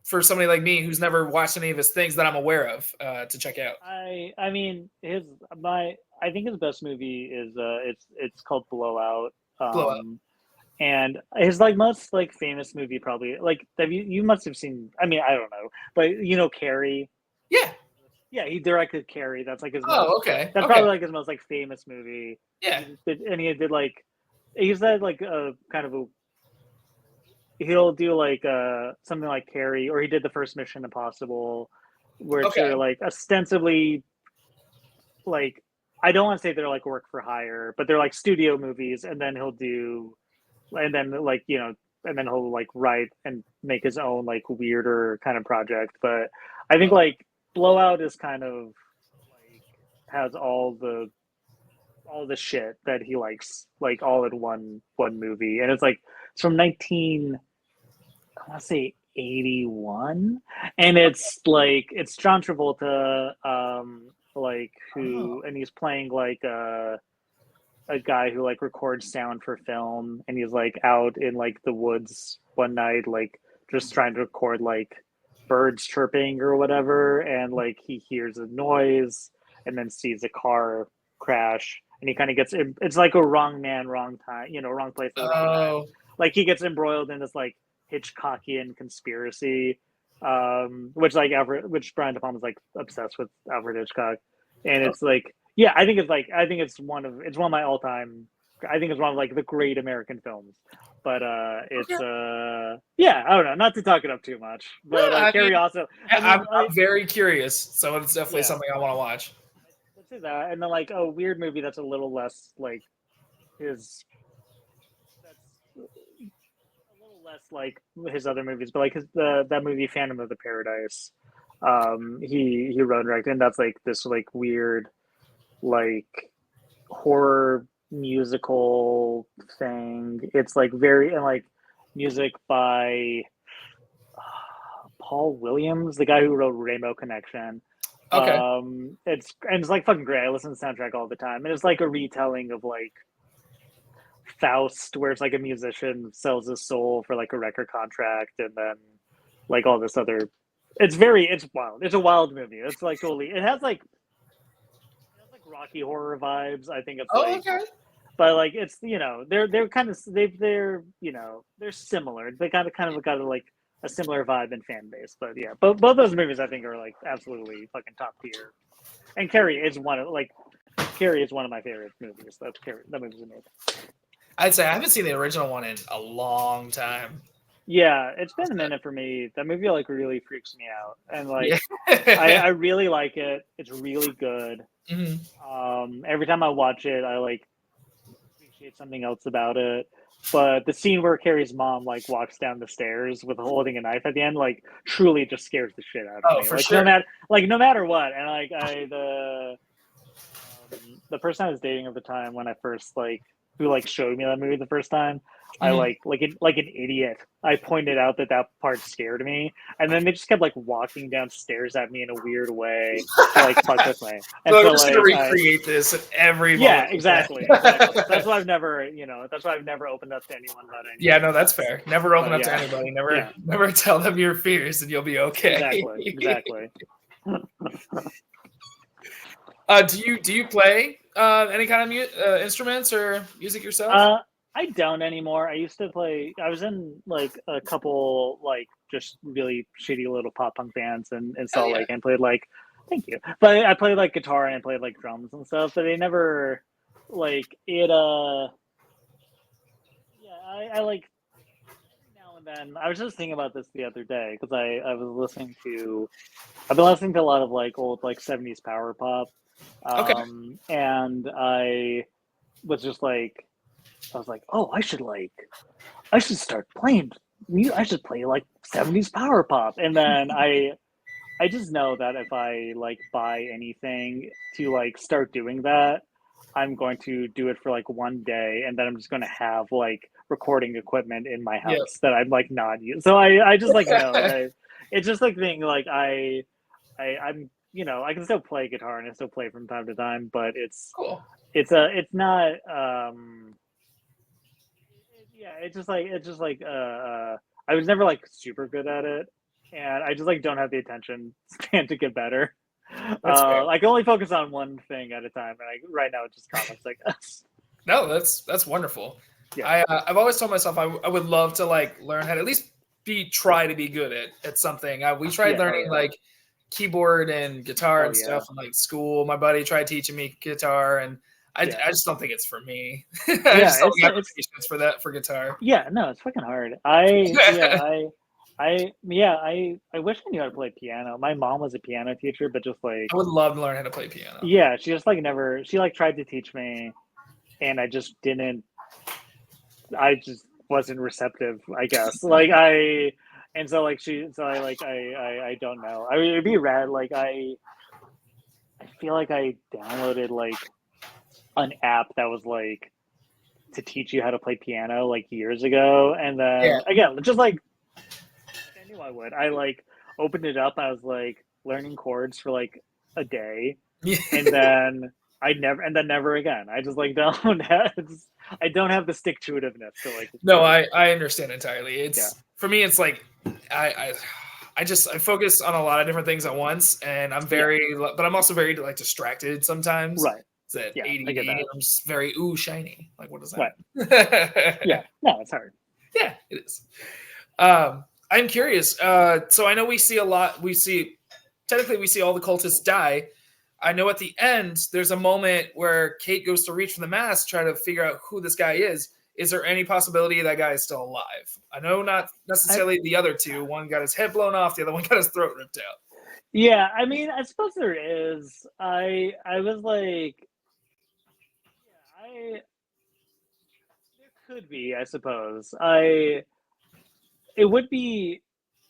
for somebody like me who's never watched any of his things that I'm aware of to check out? I mean I think his best movie is it's called Blowout. Blowout. And his like most like famous movie probably like have you must have seen, I mean I don't know, but Carrie. Yeah. Yeah, he directed Carrie. That's like his most. Oh, okay. That's Okay. probably like his most like famous movie. Yeah. And he did like he's had like a kind of a he'll do like something like Carrie, or he did the first Mission Impossible, which Okay. are like ostensibly like I don't want to say they're like work for hire, but they're like studio movies, and then he'll do and then like and then he'll like write and make his own like weirder kind of project. But I think Oh, like Blowout is kind of like has all the shit that he likes like all in one movie, and it's from 19 I want to say 81, and it's John Travolta, like oh, who, and he's playing like a guy who like records sound for film, and he's like out in like the woods one night like just trying to record like birds chirping or whatever, and like he hears a noise and then sees a car crash, and he kind of gets it's like a wrong man wrong time, wrong place at the wrong time. oh. Like he gets embroiled in this like Hitchcockian conspiracy, which Brian De Palma is like obsessed with Alfred Hitchcock, and it's like yeah, I think it's one of my all time. I think it's one of like the great American films. But it's Okay. yeah, I don't know, not to talk it up too much. No, But I mean, Carrie also, I I'm mean, I'm very curious, so it's definitely yeah, something I want to watch. let's say that, and then like a weird movie that's a little less like his that's a little less like his other movies, but like that movie Phantom of the Paradise. He wrote and directed, and that's like this like weird like horror musical thing. It's like very and like music by Paul Williams, the guy who wrote Rainbow Connection. Okay. It's like fucking great. I listen to the soundtrack all the time, and it's like a retelling of like Faust, where it's like a musician sells his soul for like a record contract, and then like all this other. It's wild. It's a wild movie. It's like totally. It has like Rocky Horror vibes. I think it's Oh, like, okay. but like it's they're kind of they're they're similar. They kind of got like a similar vibe and fan base. But yeah, both those movies I think are like absolutely fucking top tier. And Carrie is one of my favorite movies. That movie's amazing. I'd say I haven't seen the original one in a long time. Yeah, it's been a minute for me. That movie like really freaks me out, and Yeah. like I really like it. It's really good. Mhm. Every time I watch it, I like appreciate something else about it. But the scene where Carrie's mom like walks down the stairs with holding a knife at the end, like truly just scares the shit out of Oh, me. for Like sure. no matter what, and like the person I was dating at the time when I first like who like showed me that movie the first time, I Mhm. like an idiot. I pointed out that that part scared me, and then they just kept like walking downstairs at me in a weird way to like fuck with me. And So I'm so just gonna like I recreate this at every yeah, moment we exactly, exactly. So can. that's why I've never that's why I've never opened up to anyone about any of Yeah, my no, that's thoughts. fair. Never open But up to yeah, anybody. Never, yeah, never tell them your fears, and you'll be okay. exactly, exactly. Do you play any kind of instruments or music yourself? Uh, I don't anymore. I used to play. I was in like a couple like just really shitty little pop punk bands and Hell so yeah. like and played like thank you. But I played like guitar and I played like drums and stuff. But they never like it. Yeah, I like every now and then. I was just thinking about this the other day because I was listening to. I've been listening to a lot of like old like 70s power pop, Okay. and I was just like I was like, oh, I should start playing. I should play like 70s power pop. And then I just know that if I like buy anything to like start doing that, I'm going to do it for like one day, and then I'm just going to have like recording equipment in my Yeah. house that I'm like not using. So I just like know that it's just like thing like I'm I can still play guitar and I still play from time to time, but Cool. it's not yeah, it's just like I was never like super good at it, and I just like don't have the attention span to get better. That's fair. I can only focus on one thing at a time, and right now it's just comics. Like No, that's wonderful. yeah, I've always told myself I would love to like learn how to at least try to be good at something. We tried yeah, oh learning yeah, like keyboard and guitar oh and yeah, stuff in like school. My buddy tried teaching me guitar, and yeah, I just don't think it's for me. I yeah. just don't have the It's patience for that for guitar. yeah, no, it's fucking hard. I wish I knew how to play piano. My mom was a piano teacher, but just like I would love to learn how to play piano. yeah, she just like never. She like tried to teach me, and I just didn't. I just wasn't receptive, I guess. Like and so like so I like I don't know. I mean, it'd be rad. Like I feel like I downloaded like an app that was like to teach you how to play piano like years ago, and Yeah. then again, just like I knew I would. I like opened it up. I was like learning chords for like a day, Yeah. and then never again. I just like don't have I don't have the stick to itiveness to like No, do it. I understand entirely. Yeah. It's for me. It's like I, I I focus on a lot of different things at once, and Yeah. but I'm also very like distracted sometimes. Right. It's that Yeah. I get ADD. that. I'm just very shiny. Like what does that Right. mean? Yeah. No, it's hard. Yeah, it is. I'm curious. So I know we see a lot. Technically we see all the cultists die. I know at the end there's a moment where Kate goes to reach for the mask, try to figure out who this guy is. Is there any possibility that guy is still alive? I know not I necessarily the other two. One got his head blown off, the other one got his throat ripped out. yeah, I mean, I suppose there is. I was like yeah, I there could be, I suppose. I it would be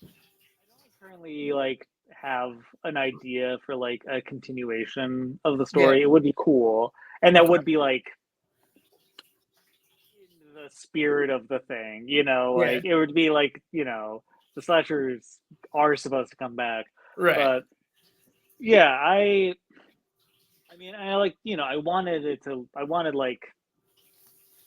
I don't currently like have an idea for like a continuation of the Yeah. story. It would be cool. And that Okay. would be like in the spirit of the thing, Yeah. like it would be like, the slashers are supposed to come back. Right. But yeah, I mean, I like, I wanted it to I wanted like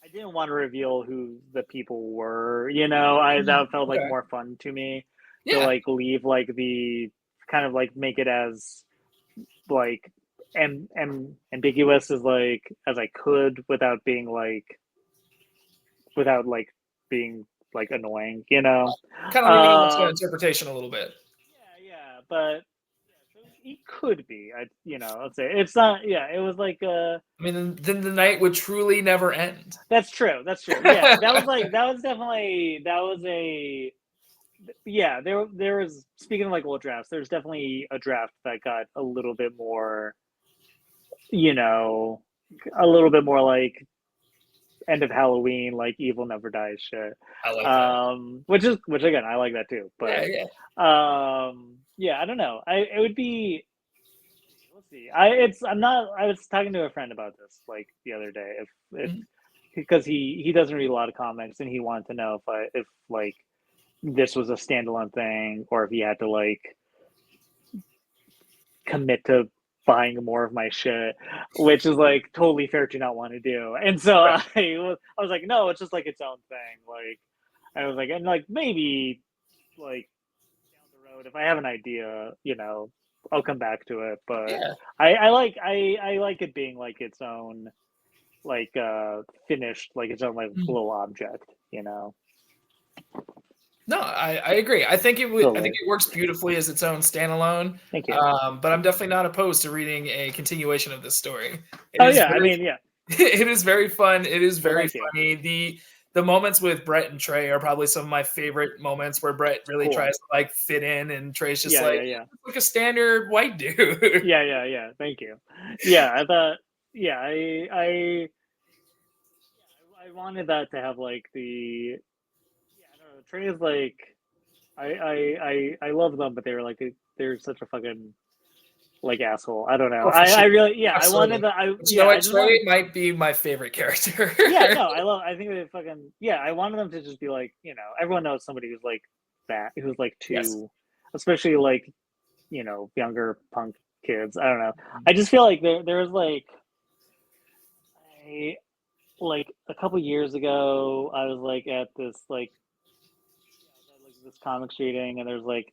I didn't want to reveal who the people were, I Mhm. that felt like Okay. more fun to me to Yeah. like leave like the kind of like make it as like ambiguous as I could without like being like annoying. Kind of leaving it up to Um interpretation a little bit. yeah, but yeah, so He could be. Let's say it's not. Yeah, it was like. I mean, then the night would truly never end. That's true. That's true. Yeah, that was like that was definitely that was a. Yeah, there was, speaking of like old drafts, there's definitely a draft that got a little bit more, you know, a little bit more like end of Halloween, like evil never dies shit. I like that. Which again, I like that too. Yeah, But yeah. yeah, I don't know. It would be, we'll see. I'm not, I was talking to a friend about this like the other day, if Mhm. because he doesn't read a lot of comics, and he wanted to know if like this was a standalone thing, or if he had to like commit to buying more of my shit, which is like totally fair to not want to do. And so Right. I was like, no, it's just like its own thing. Like I was like, and like maybe like down the road, if I have an idea, I'll come back to it. But Yeah. I like it being like its own, like finished, like its own like Mhm. little object. No, I agree. I think Totally. it works beautifully as its own standalone. Thank you. But I'm definitely not opposed to reading a continuation of this story. It Oh is yeah, I very mean, yeah. it is very fun. It is Well, very thank you. funny. The moments with Brett and Trey are probably some of my favorite moments where Brett really Cool. tries to like fit in and Trey's just Yeah, like yeah, yeah. like a standard white dude. Yeah, yeah, yeah. Thank you. Yeah, I thought. Yeah, I wanted that to have like the. Yeah, I don't know. Trey is like. I love them, but they're such a fucking like asshole. I don't know. Oh, for sure. I really, yeah. I wanted Absolutely. that. I But you know Yeah. I what? just want. Trey might be my favorite character. Yeah, no. I think they fucking. Yeah, I wanted them to just be like, everyone knows somebody who's like that, who's like Yes. too, especially like younger punk kids. I don't know. I just feel like there was like I like a couple years ago, I was like at this like this comics reading, and there's like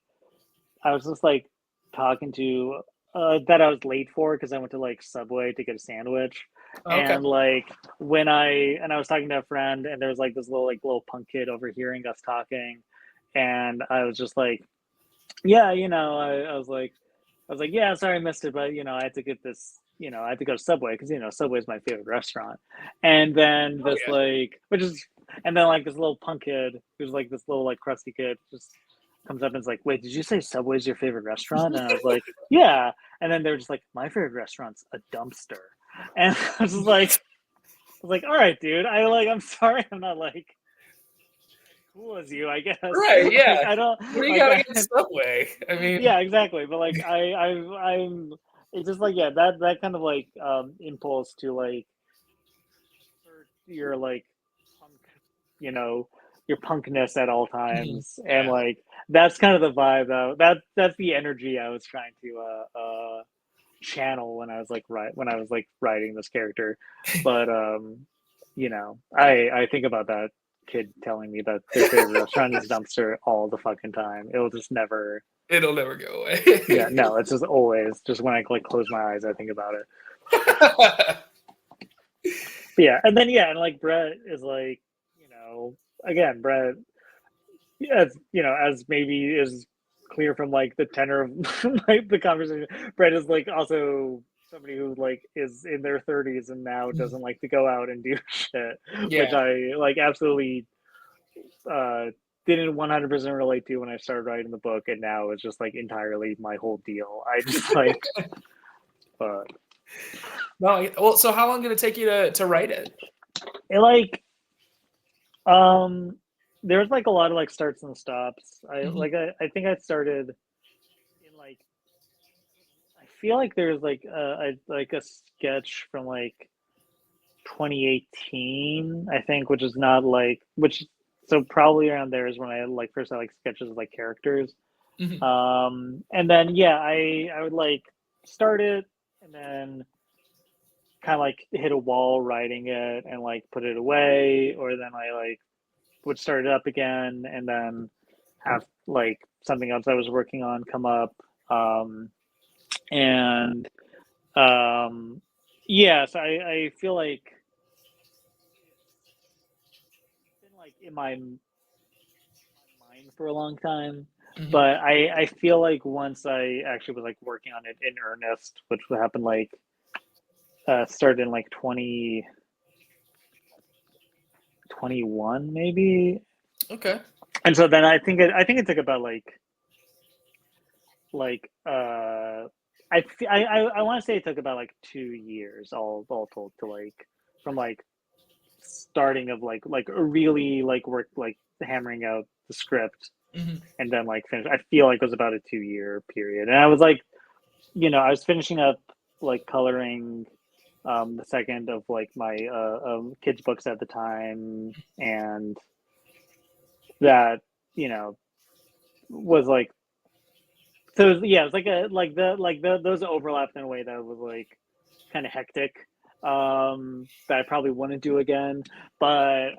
I was just like talking to that I was late for because I went to like Subway to get a sandwich, Okay. and like I was talking to a friend, and there was like this little punk kid overhearing us talking, and I was just like, yeah, I was like, yeah, sorry I missed it, but I had to get this, I had to go to Subway because Subway is my favorite restaurant. And then Oh this yeah. like, which is, and then like this little punk kid who's like this little like crusty kid just comes up and is like, wait, did you say Subway's your favorite restaurant? And I was like, yeah. And then they're just like, my favorite restaurant's a dumpster. And I was like, all right, dude. I'm sorry, I'm not like cool as you, I guess. Right, Like yeah. I don't What do you like got I, against Subway? I mean, yeah, exactly. But like I'm it's just like, yeah, that kind of like impulse to like assert your like punk, you know, your punkness at all mhm, times. And yeah. like that's kind of the vibe though. That's the energy I was trying to channel when I was like writing this character. But I think about that kid telling me that their favorite restaurant is dumpster all the fucking time. It'll just never. It'll never go Yeah, away. no, it's just always just when I like close my eyes, I think about it. But yeah, and then yeah, and like Brett is like, again, Brett, as as maybe is clear from like the tenor of like the conversation, Brett is like also somebody who like is in their 30s and now doesn't like to go out and do shit, which Yeah. I like absolutely uh didn't 100% relate to when I started writing the book, and now it's just like entirely my whole deal. I just like uh No, well, so how long did it take you to write it? it like um there's like a lot of like starts and stops. Mhm, I think I started in like I feel like there's like a sketch from like 2018, I think, which is not like which so probably around there is when I like first had like sketches of like characters. mhm. And then yeah, I would like start it and then kind of like hit a wall writing it and like put it away, or then I like would start it up again and then have like something else I was working on come up. And yeah, so I feel like it's been like in my mind for a long time. Mhm. But I feel like once I actually was like working on it in earnest, which would happen like started in like 2021 maybe. Okay. And so then I think it took about like I want to say it took about like 2 years all told to like from like starting of like really like work like hammering out the script Hmm. and then like finish. I feel like it was about a 2 year period, and I was like, I was finishing up like coloring the second of like my kids books at the time, and that you know was like so it was like a like the those overlapped in a way that was like kind of hectic, that I probably wouldn't do again. But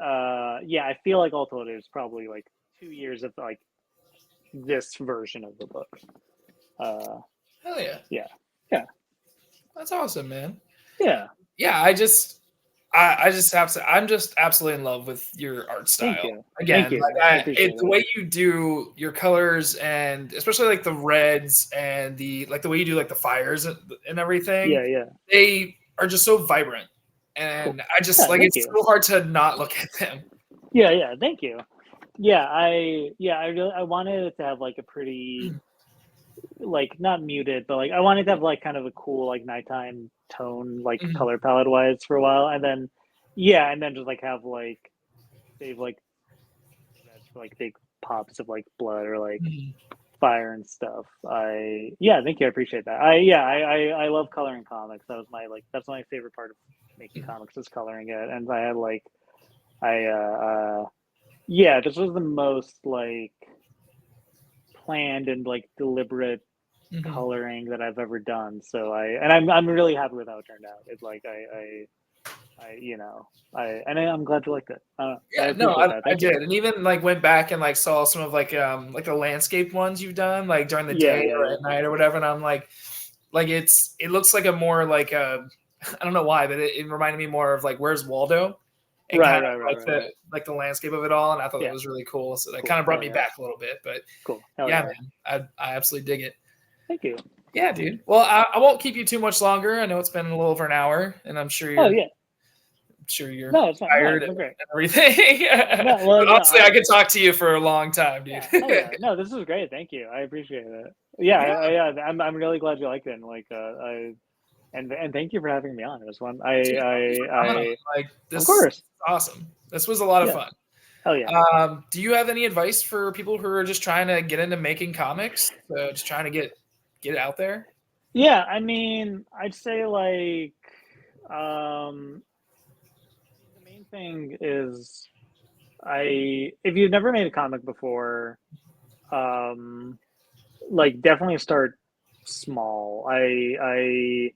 yeah, I feel like all told it was probably like 2 years of like this version of the book. uh Hell yeah. yeah, yeah, That's awesome, man. yeah. Yeah, I just have to. I'm just absolutely in love with your art Thank style. you, thank Again, you. like I appreciate the it. way you do your colors, and especially like the reds and the way you do like the fires and everything, Yeah, yeah. they are just so vibrant, Cool. and I just Yeah, like thank it's you. so hard to not look at them. Yeah, yeah, thank you. Yeah, I really I wanted it to have like a pretty like not muted, but like I wanted to have like kind of a cool like nighttime tone, like Mhm. color palette wise for a while, and then yeah, and then just like have like save like reds for like big pops of like blood or like Mhm. fire and stuff. Yeah, thank you. I appreciate that. I love coloring comics. That was my like that's my favorite part of making Mhm. comics is coloring it, and I had like I yeah, this was the most like planned and like deliberate Mhm. coloring that I've ever done. So I'm really happy with how it turned out. It's like I'm glad you liked it. I Yeah, no, appreciate that. I Thank you. did, and even like went back and like saw some of like the landscape ones you've done like during the Yeah, day yeah, or yeah, at night or whatever, and I'm like it looks like a more like I don't know why, but it reminded me more of like Where's Waldo, and right, kind right, of right, like right, right. the landscape of it all, and I thought that Yeah, was really cool. So that kind cool. of brought Hell me yeah, back a little bit, but cool. Hell yeah, yeah. man, I absolutely dig it. Thank you. Yeah, dude. Well, I won't keep you too much longer. I know it's been a little over an hour, and Oh yeah. I'm sure you're No, it's fine. No, tired it's been great. and everything. No, well, But no, honestly, I could talk to you for a long time, dude. yeah, hell yeah. No, this is great. Thank you. I appreciate it. Yeah, Yeah, yeah. I'm really glad you liked it. And like, and thank you for having me on. It was one. dude, thank you for coming on. Like Of this is course. awesome. This was a lot of Yeah. fun. Hell yeah. Do you have any advice for people who are just trying to get into making comics? Just trying to get it out there? Yeah. I mean, I'd say like, um, the main thing is if you've never made a comic before, um, like definitely start small. I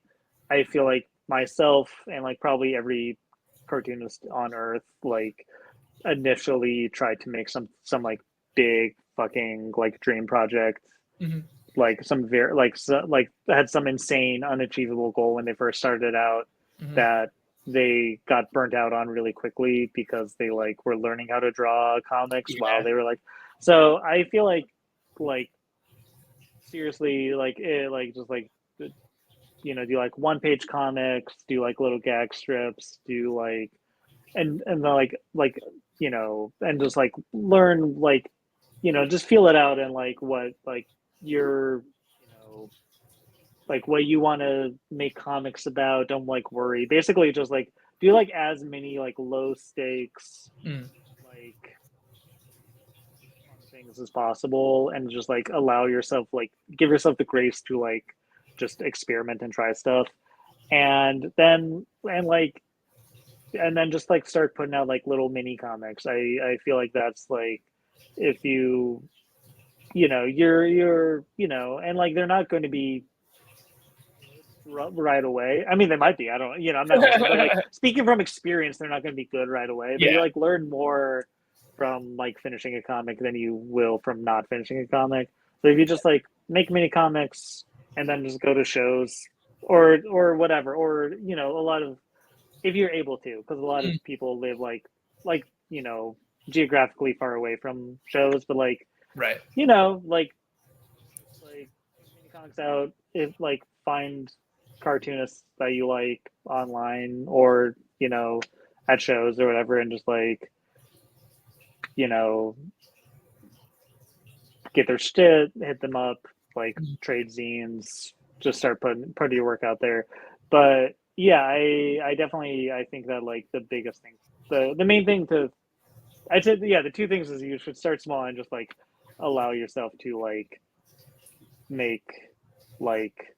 feel like myself and like probably every cartoonist on earth like initially tried to make some like big fucking like dream project, Hmm. like some very like had some insane unachievable goal when they first started out Hmm. that they got burnt out on really quickly because they like were learning how to draw comics while Yeah. they were like, so I feel like seriously like just like do like one page comics, do like little gag strips, do like and then and just like learn like just feel it out and like what like your like what you want to make comics about. Don't like worry, basically just like do like as many like low stakes Mm. like fun things as possible, and just like allow yourself like give yourself the grace to like just experiment and try stuff, and then just like start putting out like little mini comics. I feel like that's like if you're and like they're not going to be right away. I mean, they might be. I don't. I'm not saying, but like speaking from experience, they're not going to be good right away. But you Yeah. like learn more from like finishing a comic than you will from not finishing a comic. So if you just like make mini comics and then just go to shows or whatever, or a lot of if you're able to, because a lot of Mm. people live like geographically far away from shows, but like, Right. you know, like mini comics out, if like find cartoonists that you like online or, you know, at shows or whatever, and just like, you know, get their shit, hit them up, like trade zines, just start putting your work out there. But yeah, I definitely, I think that like the biggest thing, the main thing to, I'd say, yeah, the two things is you should start small and just like allow yourself to like make like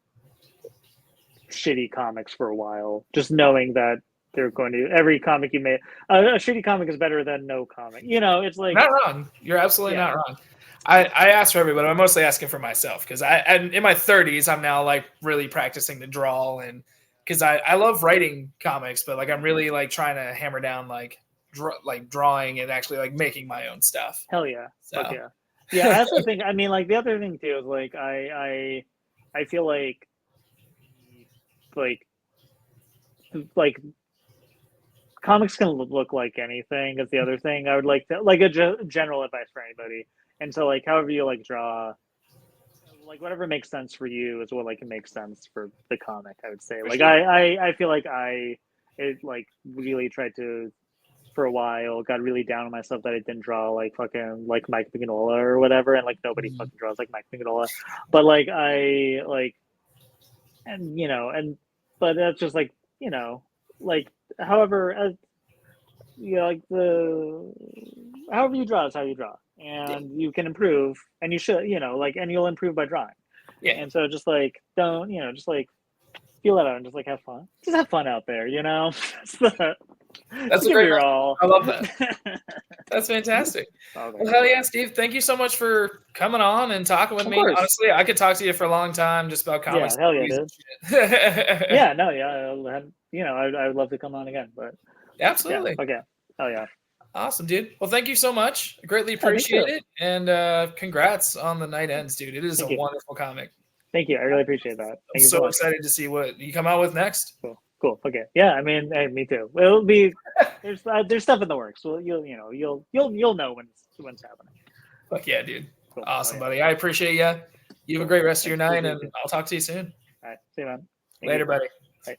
shitty comics for a while, just knowing that they're going to, every comic you make, a shitty comic is better than no comic, you know. It's like, Not wrong. You're absolutely yeah, not wrong. I asked for everybody, but I'm mostly asking for myself because and in my 30s, I'm now like really practicing to draw, and because I love writing comics, but like I'm really like trying to hammer down like drawing and actually like making my own stuff. hell yeah, So. fuck yeah, yeah. I also think, I mean, like the other thing too is like I feel like like like comics can look like anything is the other thing I would like to, like a general advice for anybody. And so like however you like draw, like whatever makes sense for you is what like makes sense for the comic, I would say. For Like sure. I feel like it like really tried to, for a while, got really down on myself that I didn't draw like fucking like Mike Mignola or whatever, and like nobody fucking draws like Mike Mignola. But like I like, and you know, and but that's just like, you know, like however you know, like the however you draw is how you draw, and you can improve, and you should, you know, like, and you'll improve by drawing. Yeah. And so just like don't, you know, just like feel it out and just like have fun, just have fun out there, you know. That's a give great it your message. all. I love that. That's fantastic. Okay. Well, hell yeah, Steve. Thank you so much for coming on and talking with Of me. course. Honestly, I could talk to you for a long time just about comics. Yeah, hell yeah, dude. Shit. Yeah, no, yeah, you know, I would love to come on again, but Absolutely. yeah, okay, hell yeah. Awesome, dude. Well, thank you so much. I greatly appreciate it. And congrats on The Night Ends, dude. It is a wonderful comic. Thank you. I really appreciate that. I'm so excited to see what you come out with next. Cool. Okay. Yeah. I mean, hey, me too. It'll be there's stuff in the works. Well, you'll know when it's happening. Fuck yeah, dude. Cool. Awesome, buddy. I appreciate you. You have a great rest of your night, and too. I'll talk to you soon. All right. See you, man. Later, buddy. Bye.